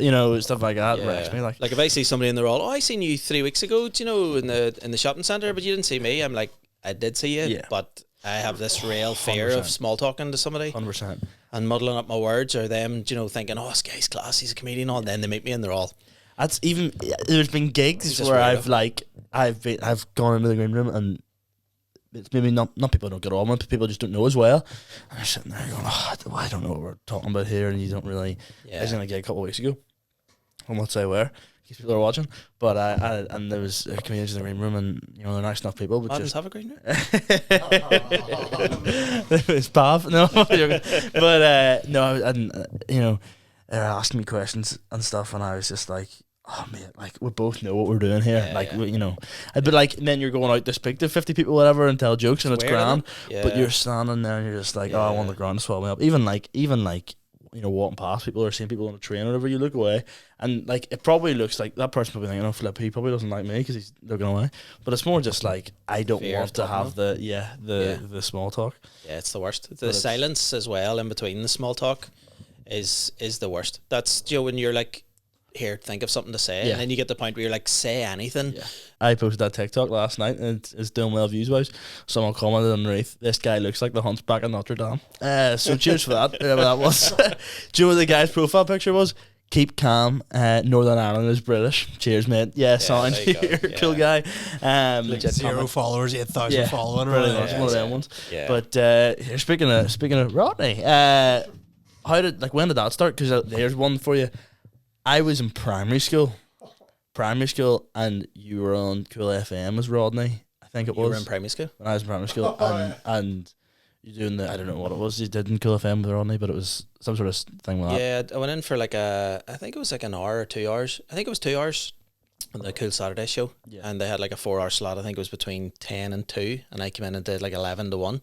Stuff like that wrecks me. Like if I see somebody in the roll, I seen you 3 weeks ago, in the shopping centre, but you didn't see me. I'm like, I did see you, but I have this real fear 100%. Of small talking to somebody 100% and muddling up my words, or them thinking, oh, this guy's class, he's a comedian, and then they meet me and they're all. That's even. There's been gigs where I've gone into the green room, and it's maybe not people don't get on with, but people just don't know as well. And they're sitting there going, I don't know what we're talking about here, and you don't really. I was in a gig a couple of weeks ago. I won't say where, in case people are watching, but and there was comedians in the green room, and they're nice enough people, but just have a green room. It's Pav, no, but no, they're asking me questions and stuff, and I was just like, oh mate, like we both know what we're doing here. I'd be like, and then you're going out to speak to 50 people, whatever, and tell jokes, and it's grand. But you're standing there and you're just like, I want the ground to swallow me up. Even like walking past people or seeing people on a train or whatever, you look away, and like it probably looks like that person probably thinking, oh flip, he probably doesn't like me because he's looking away. But it's more just like, I don't want to have the small talk. Yeah, it's the worst. The silence as well in between the small talk is the worst. That's when you're like, here, think of something to say, and then you get to the point where you're like, say anything. I posted that TikTok last night, and it's doing well views-wise. Someone commented underneath, this guy looks like the hunchback of Notre Dame. So cheers for that, whoever that was. Do you know what the guy's profile picture was? Keep calm, Northern Ireland is British. Cheers, mate. Sound. You're a cool guy. 0 followers, 8,000 following. Really, one of them ones. But here, speaking of Rodney, when did that start? Because there's one for you. I was in primary school, and you were on Cool FM as Rodney, I think it was. You were in primary school? When I was in primary school, and you're doing I don't know what it was you did in Cool FM with Rodney, but it was some sort of thing like that. Yeah, I went in for I think it was like an hour or 2 hours. I think it was 2 hours on the Cool Saturday show, and they had like a 4-hour slot. I think it was between 10 and 2, and I came in and did like 11 to 1,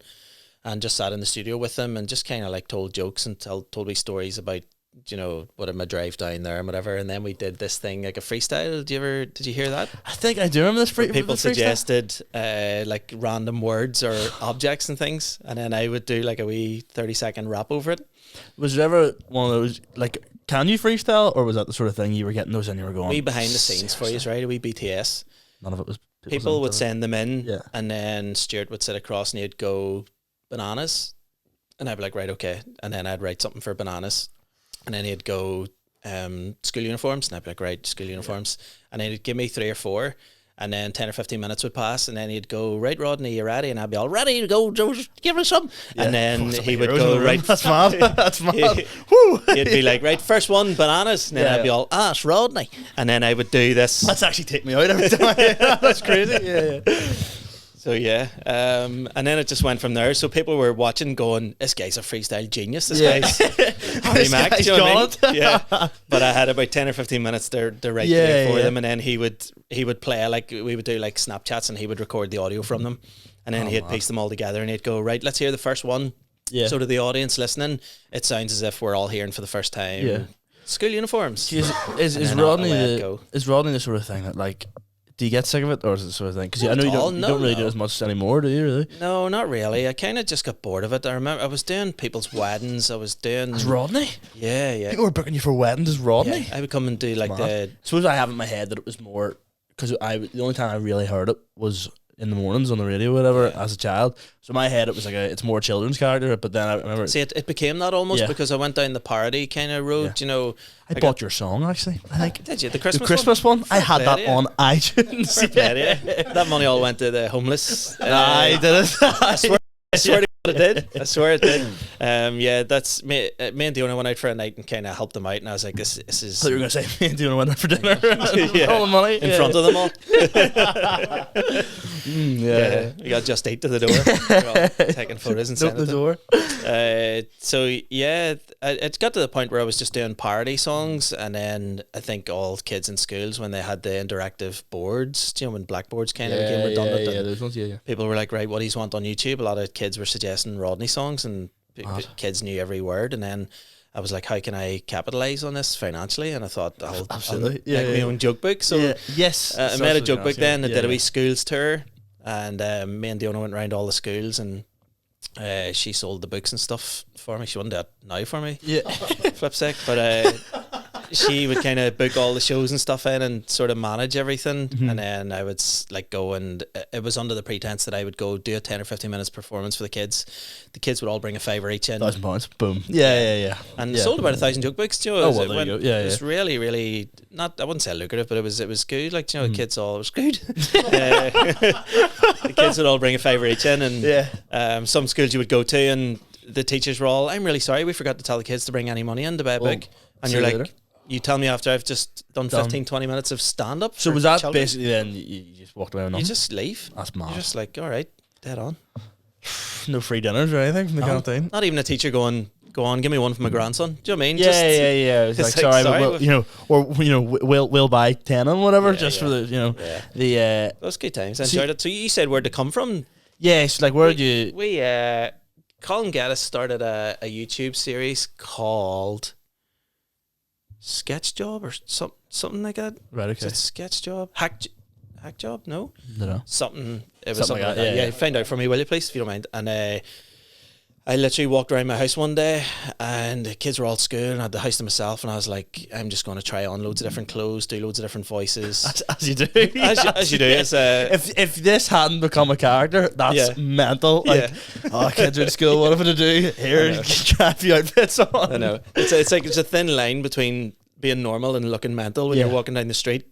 and just sat in the studio with them and just kind of like told jokes and told me stories about, what my drive down there and whatever, and then we did this thing like a freestyle. Did you hear that? I think I do remember this. People suggested like random words or objects and things, and then I would do like a wee 30-second rap over it. Was there ever one of those like, can you freestyle, or was that the sort of thing you were getting those and you were going? We behind the scenes for you, right? We BTS. None of it was. People would send them in, and then Stuart would sit across and he'd go bananas, and I'd be like, right, okay, and then I'd write something for bananas. and then he'd go school uniforms, and I'd be like, right, school uniforms, and then he'd give me 3 or 4. And then 10 or 15 minutes would pass, and then he'd go, right, Rodney, you ready? And I'd be all ready to go, just give us some. Yeah. And then he would go, right. That's mad. That's mad. He'd be like, right, first one, bananas. And then I'd be all, it's Rodney. And then I would do this. That's actually take me out every time. That's crazy. Yeah. So yeah, and then it just went from there. So people were watching, going, "This guy's a freestyle genius. This guy's Harry Mack." Do you know what I mean? Yeah. But I had about 10 or 15 minutes to write for them, and then he would play, like we would do like Snapchats, and he would record the audio from them, and then he'd piece them all together, and he'd go, right, let's hear the first one. Yeah. So to the audience listening, it sounds as if we're all hearing for the first time. Yeah. School uniforms. Is Rodney the sort of thing that, like, do you get sick of it, or is it the sort of thing? Because I know you don't really do as much anymore, do you? Really? No, not really. I kind of just got bored of it. I remember I was doing people's weddings. I was doing. As Rodney? Yeah. People were booking you for weddings as Rodney. Yeah, I would come and do like the. I suppose I have in my head that it was more because the only time I really heard it was in the mornings on the radio, or whatever, as a child. So in my head it was like it's more children's character. But then I remember, it became that almost because I went down the parody kind of road. You know, I bought your song actually. I think did you the Christmas one? I had that on iTunes. That money all went to the homeless. I did it. I swear to God it did. I swear it did. That's me. Me and Diona went out for a night and kind of helped them out, and I was like, "This is." I thought you were gonna say me and Diona went out for dinner. All the money in front of them all. We got Just Eat to the door. We're all taking photos and sending the door. So yeah, it got to the point where I was just doing parody songs, and then I think all kids in schools, when they had the interactive boards, you know, when blackboards kind of became redundant, those ones, people were like, right, what do you want on YouTube? A lot of kids were suggesting Rodney songs, and kids knew every word, and then I was like, how can I capitalize on this financially? And I thought I'll make my own joke book. So I made a joke book then. I did a wee schools tour, and me and Diona went around all the schools, and she sold the books and stuff for me. She wouldn't do it now for me. Yeah, flip sake. But she would kind of book all the shows and stuff in and sort of manage everything. And then I would like go, and it was under the pretense that I would go do a 10 or 15 minutes performance for the kids. The kids would all bring a fiver each in. £1,000. Boom. Yeah. And sold about 1,000 joke books. You know, there you go. It was really, really not. I wouldn't say lucrative, but it was good. Like, you know, the kids all, it was good. The kids would all bring a fiver each in, and some schools you would go to, and the teachers were all, "I'm really sorry, we forgot to tell the kids to bring any money in to buy a book." And you're like, you tell me after I've just done 15, 20 minutes of stand-up. So was that children? Basically then you just walked away with nothing? You just leave. That's mad. You're just like, all right, dead on. No free dinners or anything from the canteen? Not even a teacher going, go on, give me one for my grandson. Do you know what I mean? Yeah. It's like, sorry, but we'll buy 10 and whatever, for the, the... Those good times. I enjoyed it. So you said where'd it come from? Yes, like where did you... Colin Gaddis started a YouTube series called Sketch Job or something like that. Right, okay. Is it Sketch Job? Hack Job? No? No. Something. It was something like that. Yeah, find out for me, will you please, if you don't mind. And I literally walked around my house one day, and the kids were all at school, and I had the house to myself, and I was like, I'm just going to try on loads of different clothes, do loads of different voices. As you do. As you do. It's, if this hadn't become a character, that's mental. Like, kids are at school, what have I to do? Here, try a few outfits on. I know. It's like there's a thin line between being normal and looking mental when you're walking down the street,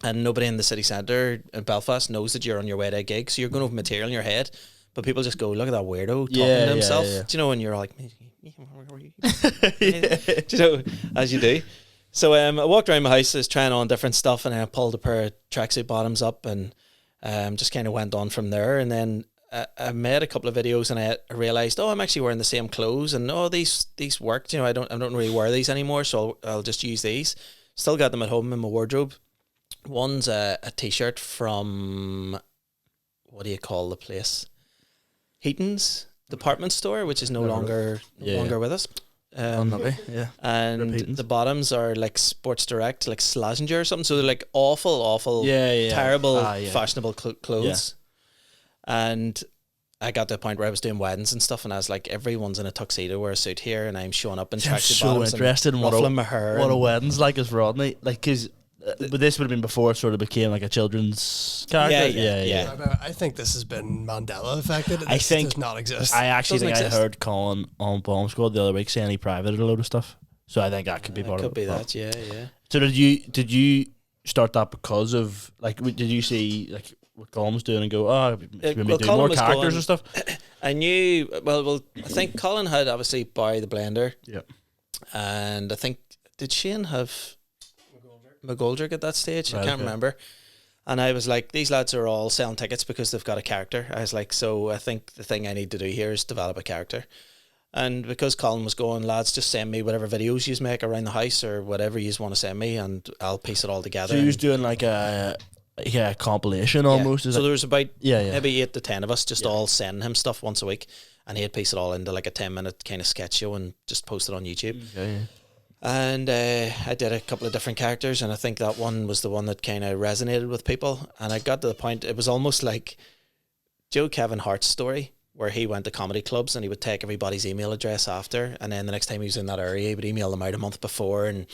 and nobody in the city centre in Belfast knows that you're on your way to a gig, so you're going to have material in your head. But people just go, look at that weirdo talking to himself. Do you know, and you're like, do you know, as you do. So I walked around my house, I was trying on different stuff, and then I pulled a pair of tracksuit bottoms up, and just kind of went on from there. And then I made a couple of videos, and I realised, I'm actually wearing the same clothes, and these worked. You know, I don't really wear these anymore, so I'll just use these. Still got them at home in my wardrobe. One's a t-shirt from, what do you call the place? Heaton's department store, which is no longer with us. And the bottoms are like Sports Direct, like Slazenger or something. So they're like awful, terrible, fashionable clothes. Yeah. And I got to a point where I was doing weddings and stuff, and I was like, everyone's in a tuxedo or a suit here, and I'm showing up in tracksuit bottoms. I'm so interested in ruffling my hair. What a wedding's like as Rodney, like, because. But this would have been before it sort of became like a children's character. Yeah. I think this has been Mandela affected. I think does not exist. I actually think I heard Colin on Bomb Squad the other week saying he privated a load of stuff. So I think that could be part of it. Could be that, yeah. So did you start that because of, like, did you see like what Colin was doing and go, maybe do more characters and stuff? I knew, well, I think Colin had obviously Barry the Blender. Yep. And I think, did Shane have McGoldrick at that stage? I can't remember. And I was like, these lads are all selling tickets because they've got a character. I was like, so I think the thing I need to do here is develop a character. And because Colin was going, lads, just send me whatever videos you make around the house or whatever you want to send me, and I'll piece it all together. So he was doing like a compilation almost. So there was about maybe 8 to 10 of us just all sending him stuff once a week, and he'd piece it all into like a 10-minute kind of sketch show and just post it on YouTube. And I did a couple of different characters, and I think that one was the one that kind of resonated with people. And I got to the point, it was almost like Kevin Hart's story, where he went to comedy clubs and he would take everybody's email address after, and then the next time he was in that area, he would email them out a month before, and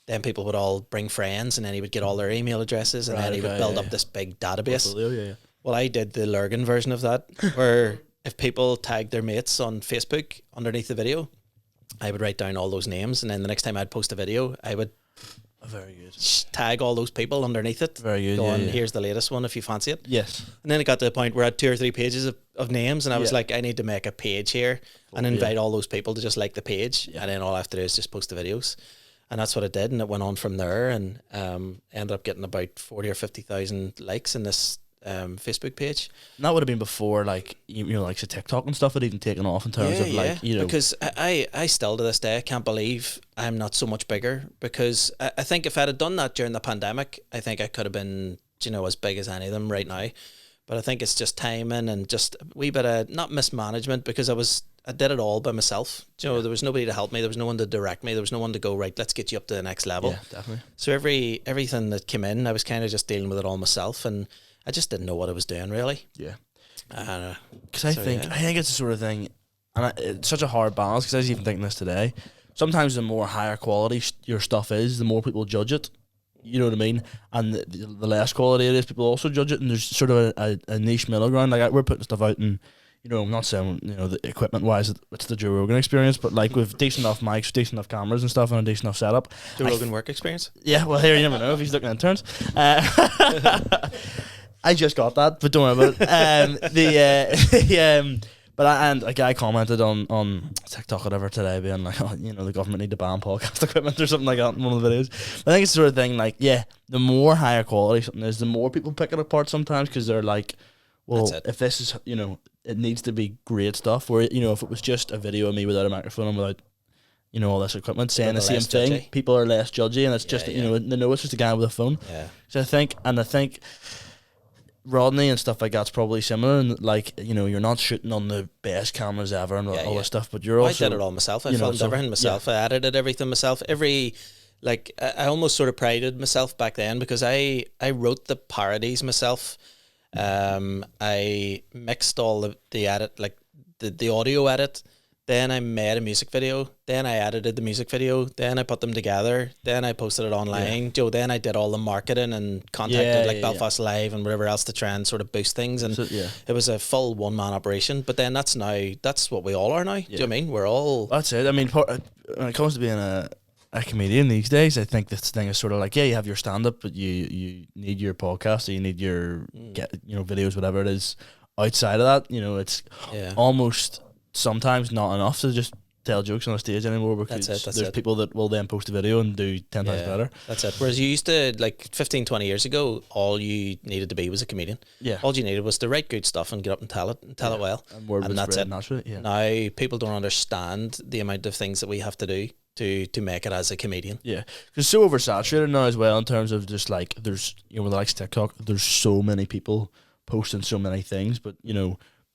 then people would all bring friends, and then he would get all their email addresses, and then he would build up this big database. Well, I did the Lurgan version of that, where if people tagged their mates on Facebook underneath the video, I would write down all those names, and then the next time I'd post a video, I would very good tag all those people underneath it. Very good. Going, here's the latest one if you fancy it. Yes. And then it got to the point where I had 2 or 3 pages of names, and I was like, I need to make a page here and invite all those people to just like the page, and then all I have to do is just post the videos. And that's what I did, and it went on from there, and ended up getting about 40 or 50,000 likes in this Facebook page. And that would have been before, like, like the TikTok and stuff had even taken off in terms of like, because I still to this day can't believe I'm not so much bigger, because I think if I'd have done that during the pandemic, I think I could have been, as big as any of them right now. But I think it's just timing and just a wee bit of not mismanagement, because I did it all by myself. There was nobody to help me. There was no one to direct me. There was no one to go, right, let's get you up to the next level. Yeah, definitely. So everything that came in, I was kind of just dealing with it all myself, and I just didn't know what I was doing, really. Yeah. Because I think it's the sort of thing, and it's such a hard balance, because I was even thinking this today. Sometimes the more higher quality your stuff is, the more people judge it. You know what I mean? And the less quality it is, people also judge it, and there's sort of a niche middle ground. Like, we're putting stuff out, and I'm not saying the equipment wise it's the Joe Rogan experience, but like with decent enough mics, decent enough cameras and stuff, and a decent enough setup. Joe Rogan work experience? Yeah, well, here you never know if he's looking at interns. I just got that, but don't worry about it. But a guy commented on TikTok or whatever today, being like, the government need to ban podcast equipment or something like that in one of the videos. But I think it's the sort of thing, like, the more higher quality something is, the more people pick it apart sometimes, because they're like, well, if this is, it needs to be great stuff. Where, if it was just a video of me without a microphone and without, all this equipment saying the same thing, judgy. People are less judgy, and it's just, they know it's just a guy with a phone. Yeah. So I think Rodney and stuff like that's probably similar, and like, you're not shooting on the best cameras ever and all this stuff, but you're also, I did it all myself. I filmed everything myself. I edited everything myself. I almost sort of prided myself back then, because I wrote the parodies myself. I mixed all the edit, like the audio edit. Then I made a music video. Then I edited the music video. Then I put them together. Then I posted it online. Then I did all the marketing and contacted Belfast Live and whatever else to try and sort of boost things. And it was a full one-man operation. But then that's what we all are now. Do you know what I mean? We're all... That's it. I mean, when it comes to being a comedian these days, I think this thing is sort of like, you have your stand-up, but you need your podcast, or you need your videos, whatever it is. Outside of that, it's almost... sometimes not enough to just tell jokes on a stage anymore, because there's people that will then post a video and do 10 times better. That's it. Whereas you used to, like 15, 20 years ago, all you needed to be was a comedian. Yeah. All you needed was to write good stuff and get up and tell it well. And that's it. Naturally. Yeah. Now people don't understand the amount of things that we have to do to make it as a comedian. Yeah. Because it's so oversaturated now as well, in terms of just like, there's, with the likes of TikTok, there's so many people posting so many things, but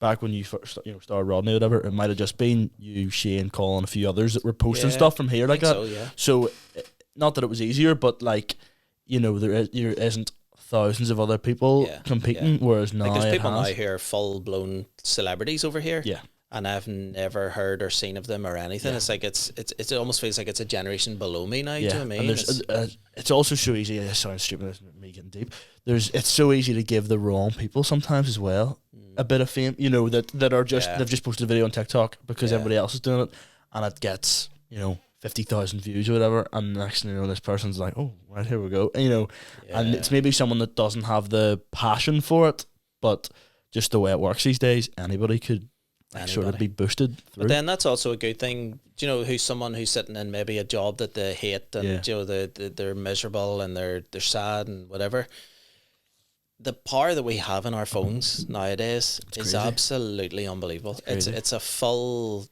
back when you first, started Rodney or whatever, it might have just been you, Shane, Colin, a few others that were posting stuff from here like that. So, not that it was easier, but like, there isn't thousands of other people competing, whereas now there's people now who are full-blown celebrities over here. Yeah. And I've never heard or seen of them or anything. Yeah. It's like it almost feels like it's a generation below me now. Yeah. Do you know what I mean? And it's also so easy. It sounds stupid, this is me getting deep. It's so easy to give the wrong people sometimes as well a bit of fame. That are just they've just posted a video on TikTok because everybody else is doing it, and it gets 50,000 views or whatever, and the next thing you know, this person's like, oh, right, here we go, and it's maybe someone that doesn't have the passion for it, but just the way it works these days, anybody could sort of be boosted through. But then that's also a good thing, who's someone who's sitting in maybe a job that they hate, and they're miserable and they're sad and whatever. The power that we have in our phones nowadays is absolutely unbelievable. It's a full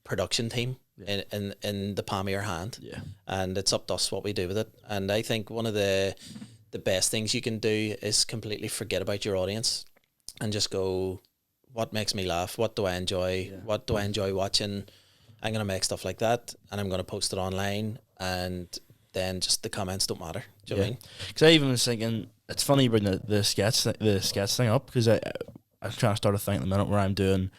production team in the palm of your hand, and it's up to us what we do with it. And I think one of the best things you can do is completely forget about your audience and just go, what makes me laugh? What do I enjoy? What do I enjoy watching? I'm going to make stuff like that, and I'm going to post it online, and then just the comments don't matter. Do you know what I mean? Because I even was thinking, it's funny you bring the sketch thing up, because I'm trying to start a thing at the minute where I'm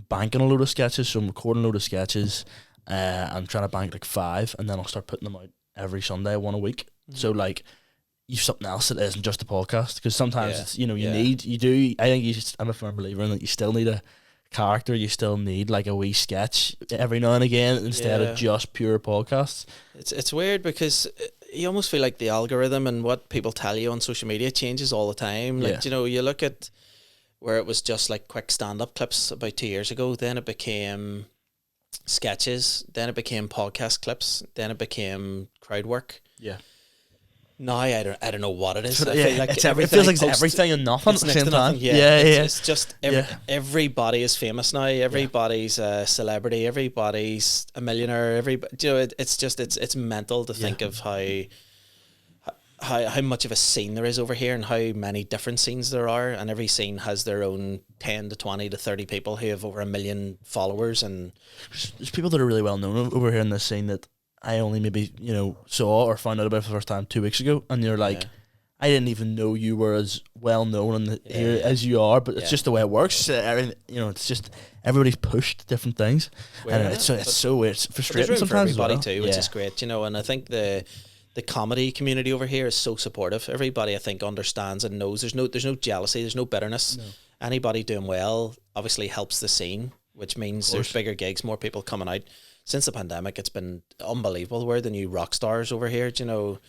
banking a load of sketches, so I'm recording a load of sketches. I'm trying to bank like 5, and then I'll start putting them out every Sunday, one a week. Mm-hmm. So like, you've something else that isn't just a podcast, because sometimes it's I think I'm a firm believer in that you still need a character, you still need like a wee sketch every now and again instead of just pure podcasts. It's weird because you almost feel like the algorithm and what people tell you on social media changes all the time. Like, you look at where it was just like quick stand-up clips about 2 years ago, then it became sketches, then it became podcast clips, then it became crowd work. Yeah. Now I don't know what it is. I feel like it feels like it's everything and nothing at the same time. It's just everybody is famous now. Everybody's a celebrity. Everybody's a millionaire. It's mental to think of how much of a scene there is over here and how many different scenes there are, and every scene has their own 10 to 20 to 30 people who have over 1 million followers. And there's people that are really well known over here in this scene that I only maybe saw or found out about for the first time 2 weeks ago, and you're like, I didn't even know you were as well known here as you are, but it's just the way it works. It's just everybody's pushed different things, and it's so weird. It's frustrating there's room sometimes for everybody too, which is great, and I think the comedy community over here is so supportive. Everybody, I think, understands and knows there's no jealousy, there's no bitterness. No. Anybody doing well obviously helps the scene, which means there's bigger gigs, more people coming out. Since the pandemic, it's been unbelievable. We're the new rock stars over here,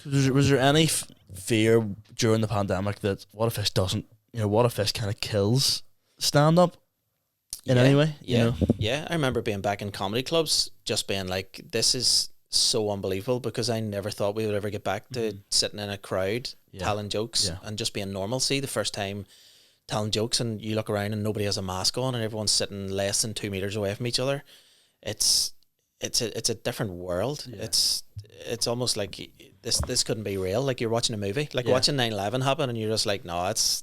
Was there any fear during the pandemic that what if this kind of kills stand-up in any way? Yeah. I remember being back in comedy clubs, just being like, this is so unbelievable, because I never thought we would ever get back to sitting in a crowd telling jokes and just being normal. See, the first time telling jokes and you look around and nobody has a mask on and everyone's sitting less than 2 meters away from each other. It's a different world. It's almost like this couldn't be real. Like you're watching a movie, like watching 9/11 happen, and you're just like, no, that's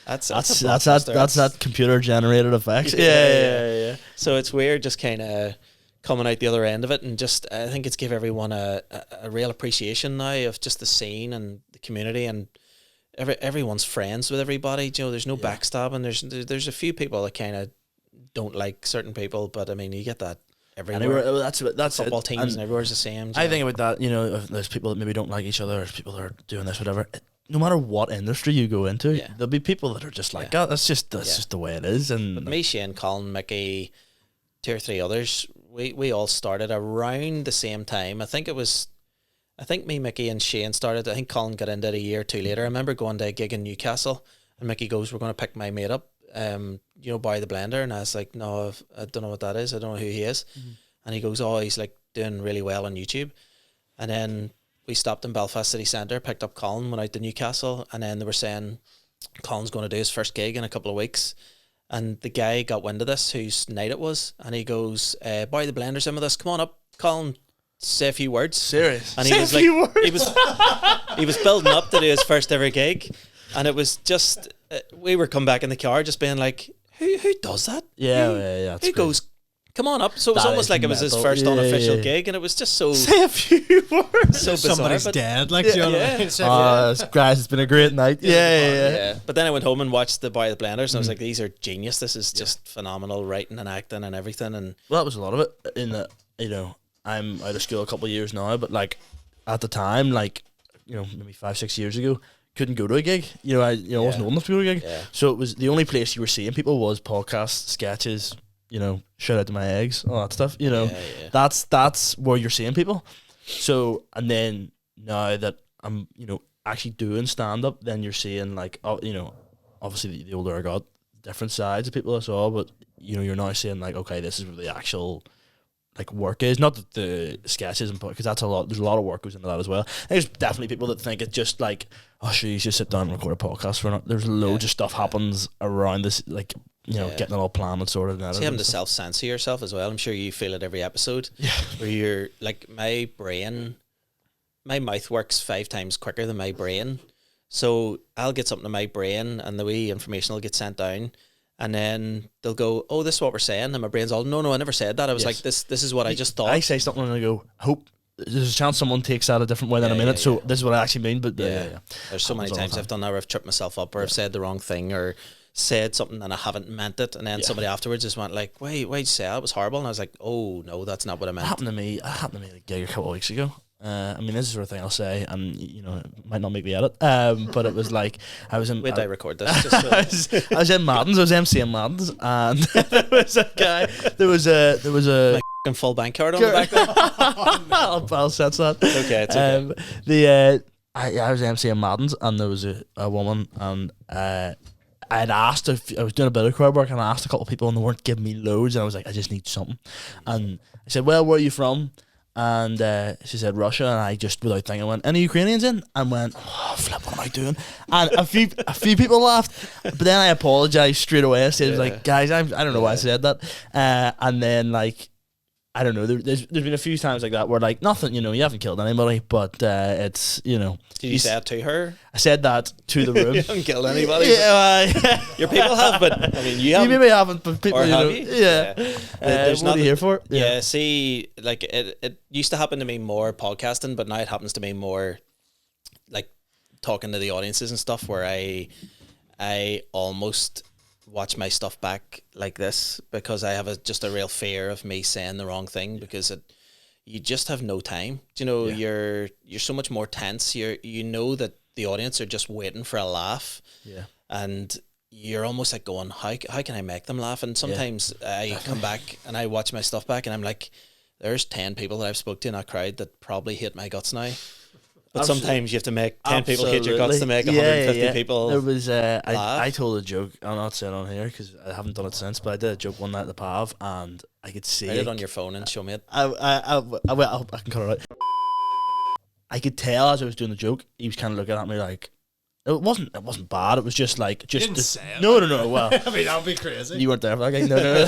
that computer generated effects. Yeah. So it's weird, just kind of coming out the other end of it, and just I think it's give everyone a real appreciation now of just the scene and the community, and everyone's friends with everybody. There's no backstabbing. There's a few people that kind of don't like certain people, but I mean, you get that everywhere. That's football teams and everywhere's the same. I think about that, if there's people that maybe don't like each other, or people that are doing this, whatever. No matter what industry you go into, there'll be people that are just like, oh, that's just the way it is. And but me, Shane, Colin, Mickey, 2 or 3 others, we all started around the same time. I think me, Mickey, and Shane started. I think Colin got into it a year or 2 later. I remember going to a gig in Newcastle, and Mickey goes, "We're going to pick my mate up. Barry the Blender," and I was like, "No, I don't know what that is. I don't know who he is." Mm-hmm. And he goes, "Oh, he's like doing really well on YouTube." And then we stopped in Belfast City Centre, picked up Colin, went out to Newcastle, and then they were saying Colin's going to do his first gig in a couple of weeks. And the guy got wind of this, whose night it was, and he goes, "Barry the Blender's in with us. Come on up, Colin. Say a few words." Serious? And he was like, he was building up to do his first ever gig, and it was just we were coming back in the car, just being like, "Who does that?" Yeah. Who goes, "Come on up." So it was almost like it was his first unofficial gig, and it was just so say a few words. So bizarre. Somebody's dead, like guys, it's been a great night. Yeah. But then I went home and watched the Boy the Blenders, and I was like, these are genius. This is just phenomenal writing and acting and everything. And well, that was a lot of it. In that, I'm out of school a couple of years now, but like at the time, like maybe 5-6 years ago, couldn't go to a gig. I wasn't old enough to go to a gig. Yeah. So it was the only place you were seeing people was podcasts, sketches, you know, shout out to my eggs, all that stuff. You know, that's where you're seeing people. So, and then now that I'm, you know, actually doing stand up, then you're seeing like, you know, obviously the older I got, different sides of people I saw, but you know, you're now seeing like, okay, this is where the actual like work is. Not that the sketches and because that's a lot. There's a lot of work goes into that as well. There's definitely people that think it's just like, oh, sure, you just sit down and record a podcast for it. There's loads of stuff happens around this, like, you know, getting it all planned and sorted. And having to self-censor yourself as well. I'm sure you feel it every episode. Yeah. Where you're like, my mouth works 5 times quicker than my brain. So I'll get something to my brain and the wee information will get sent down. And then they'll go, oh, this is what we're saying. And my brain's all, no, I never said that. I was like, this is what I just thought. I say something and I go, I hope there's a chance someone takes that a different way than a minute. So this is what I actually mean. But There's so many times I've done that where I've tripped myself up or I've said the wrong thing or said something and I haven't meant it. And then somebody afterwards just went like, wait, why'd you say that? It was horrible. And I was like, oh, no, that's not what I meant. It happened to me at a gig a couple of weeks ago. I mean, this is the sort of thing I'll say, and you know, it might not make the edit. But it was like I was in. Wait, I record this. Just so. I was in Madden's. I was MCing Madden's, and there was a guy. There was a my full bank card on the back there. I'll sense that. It's okay. I was MCing Madden's, and there was a woman, and I had asked if I was doing a bit of crowd work, and I asked a couple of people, and they weren't giving me loads, and I was like, I just need something, and I said, well, where are you from? And she said Russia, and I just without thinking went, any Ukrainians in? And went, oh flip, what am I doing? And a few people laughed, but then I apologized straight away. I said, like, guys, I don't know why I said that. And then like, I don't know. There's been a few times like that where like nothing, you know, you haven't killed anybody, but it's, you know. Did you say that to her? I said that to the room. You haven't killed anybody. Your people have, but I mean, you maybe haven't, but people, or you have know, you? There's what are you here for? Yeah. See, like it used to happen to me more podcasting, but now it happens to me more like talking to the audiences and stuff, where I almost watch my stuff back like this because I have just a real fear of me saying the wrong thing because you just have no time. You know, you're so much more tense. You know that the audience are just waiting for a laugh. Yeah. And you're almost like going, how can I make them laugh? And sometimes I come back and I watch my stuff back and I'm like, there's 10 people that I've spoke to in that crowd that probably hate my guts now. But sometimes you have to make 10 people hate your guts to make 150 people. There was I told a joke. I'm not saying on here because I haven't done it since, but I did a joke one night at the Pav, and I could see it on your phone and show me it. I can cut it out. I could tell as I was doing the joke, he was kind of looking at me like it wasn't bad. It was just like no. Well, I mean, that would be crazy. You weren't there for that guy. No.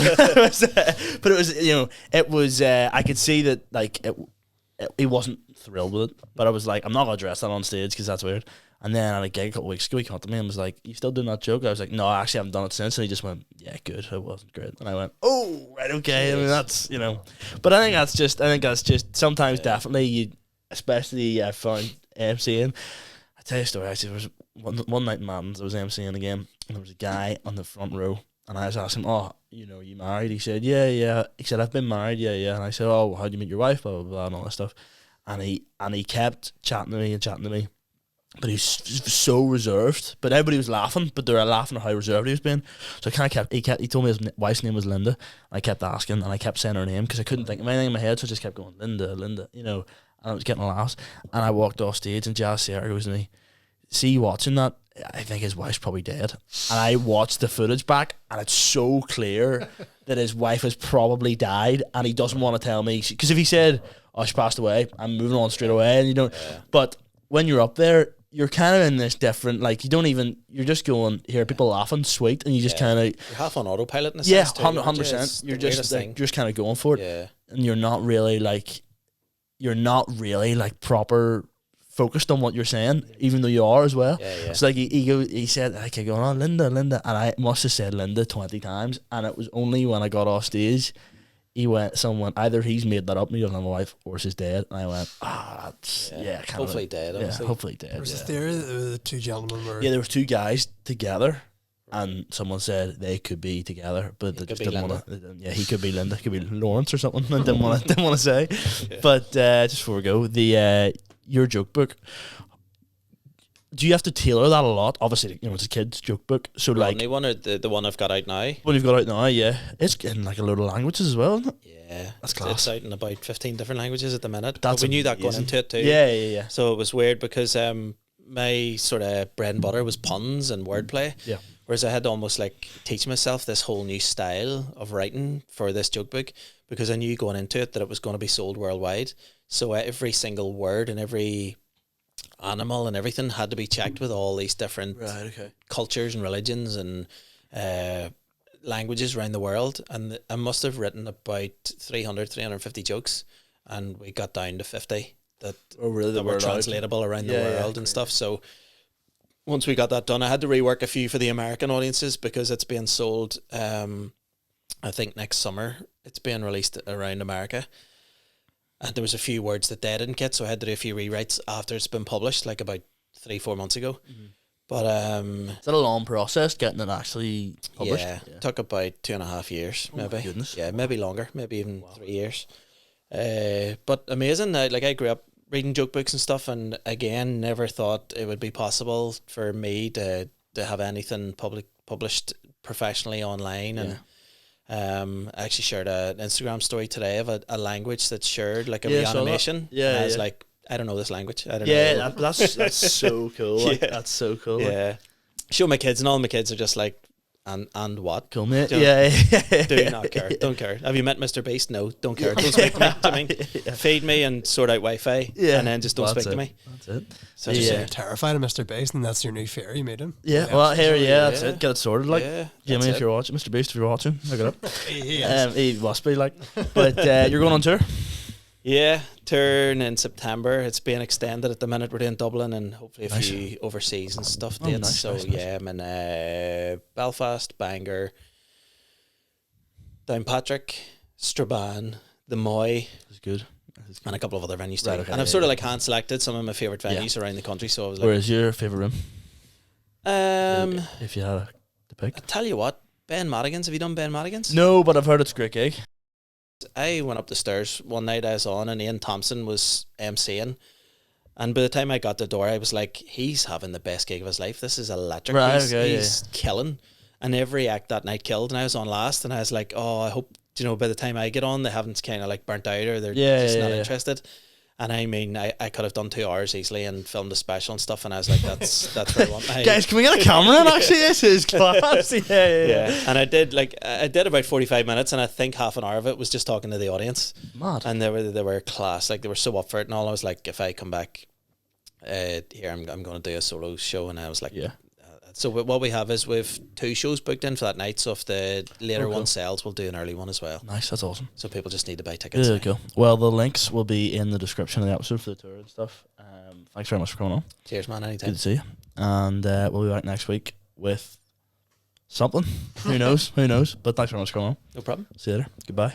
But it was, you know, it was. I could see that like he wasn't thrilled with it, but I was like, I'm not gonna address that on stage because that's weird. And then at a gig a couple of weeks ago, he came up to me and was like, you still doing that joke? I was like, no, I actually haven't done it since. And he just went, yeah, good, it wasn't great. And I went, oh, right, okay. I mean, that's, you know, but I think that's just sometimes definitely you, especially I found MCing. I tell you a story. Actually, there was one night in Madden's, I was MCing a game, and there was a guy on the front row, and I was asking him, oh, you know, you married? He said, yeah. He said, I've been married, yeah. And I said, oh, how'd you meet your wife? Blah, blah, blah, and all that stuff. And he kept chatting to me. But he's so reserved. But everybody was laughing, but they were laughing at how reserved he was being. So he told me his wife's name was Linda. And I kept asking, and I kept saying her name because I couldn't think of anything in my head, so I just kept going, Linda, you know. And I was getting laughs. And I walked off stage, and Jazz Sarah goes to me, see you watching that? I think his wife's probably dead. And I watched the footage back, and it's so clear that his wife has probably died, and he doesn't want to tell me. Because if he said, oh, she passed away, I'm moving on straight away, and you don't. Yeah. But when you're up there, you're kind of in this different, like, you're just going, hear people laughing, sweet, and you just kind of. You're half on autopilot in a sense, too. 100%. You're just kind of going for it. Yeah. And you're not really like proper focused on what you're saying, even though you are as well. Yeah. So like he said, I kept going, oh, Linda, and I must have said Linda 20 times, and it was only when I got off stage, someone either he's made that up, me, my wife, or she's dead, and I went, that's hopefully dead. Obviously. Yeah, hopefully dead. There's a theory that the two gentlemen were. Yeah, there were two guys together. And someone said they could be together, but they just didn't want to. Yeah, he could be Linda, could be Lawrence or something. I didn't want to say. Yeah. But just before we go, your joke book. do you have to tailor that a lot? Obviously, it's a kid's joke book, so The like Rodney one or the one I've got out now? what you've got out now, yeah, it's in like a load of languages as well, isn't it? Yeah, That's class. It's out in about 15 different languages at the minute. That's we knew that going amazing. into it too. Yeah. So it was weird because my sort of bread and butter was puns and wordplay. Yeah. Whereas I had to almost like teach myself this whole new style of writing for this joke book because I knew going into it that it was going to be sold worldwide. So every single word and every animal and everything had to be checked with all these different cultures and religions and languages around the world. And I must have written about 350 jokes, and we got down to 50 that were translatable around the world and stuff. So once we got that done, I had to rework a few for the American audiences because it's being sold, I think next summer. It's being released around America. And there was a few words that they didn't get, so I had to do a few rewrites after it's been published, like about 3-4 months ago. Mm-hmm. But is that a long process getting it actually published? Yeah, it took about 2.5 years, maybe. My goodness. Yeah, maybe longer, maybe even 3 years. But amazing. I grew up reading joke books and stuff, and again, never thought it would be possible for me to have anything published professionally online. And I actually shared an Instagram story today of a language that's shared, like a reanimation. Yeah, and I was like, I don't know this language. I don't know. That's so cool. Like, that's so cool. Yeah. Show my kids, and all my kids are just like, and what? Cool, mate. Do not care. Don't care. Have you met Mr. Beast? No, don't care. Don't speak to me. Do you mean? Feed me and sort out Wi-Fi, and then just don't speak to me. That's it. So you're terrified of Mr. Beast, and that's your new fear. You made him. Yeah. Well, that's it. Get it sorted. Like, Jimmy, if you're watching, Mr. Beast, if you're watching, look it up. He must be like. But you're going on tour. Yeah, turn in September. It's being extended at the minute. We're doing Dublin and hopefully a few overseas and stuff. Nice, I'm in Belfast, Bangor, Downpatrick, Strabane, the Moy. That's good. And a couple of other venues too. Okay, and I've sort of like hand selected some of my favourite venues around the country. So I was like, where is your favourite room? If you had to pick. I tell you what, Ben Madigan's. Have you done Ben Madigan's? No, but I've heard it's a great gig. I went up the stairs one night I was on, and Ian Thompson was MCing, and by the time I got the door I was like, he's having the best gig of his life. This is electric. Right, he's killing, and every act that night killed, and I was on last, and I was like, oh, I hope by the time I get on they haven't kind of like burnt out or they're just not interested. And I mean, I could have done 2 hours easily and filmed a special and stuff, and I was like, that's where I want my... Guys, can we get a camera in? Actually, this is class. Yeah. And I did about 45 minutes, and I think half an hour of it was just talking to the audience. Mad. And they were class, like they were so up for it and all. I was like, if I come back here, I'm going to do a solo show, and I was like, So what we have is we've 2 shows booked in for that night. So if the later one sells, we'll do an early one as well. Nice, that's awesome. So people just need to buy tickets. Yeah, cool. Well, the links will be in the description of the episode for the tour and stuff. Thanks very much for coming on. Cheers, man. Anytime. Good to see you. And we'll be back next week with something. Who knows? But thanks very much for coming on. No problem. See you later. Goodbye.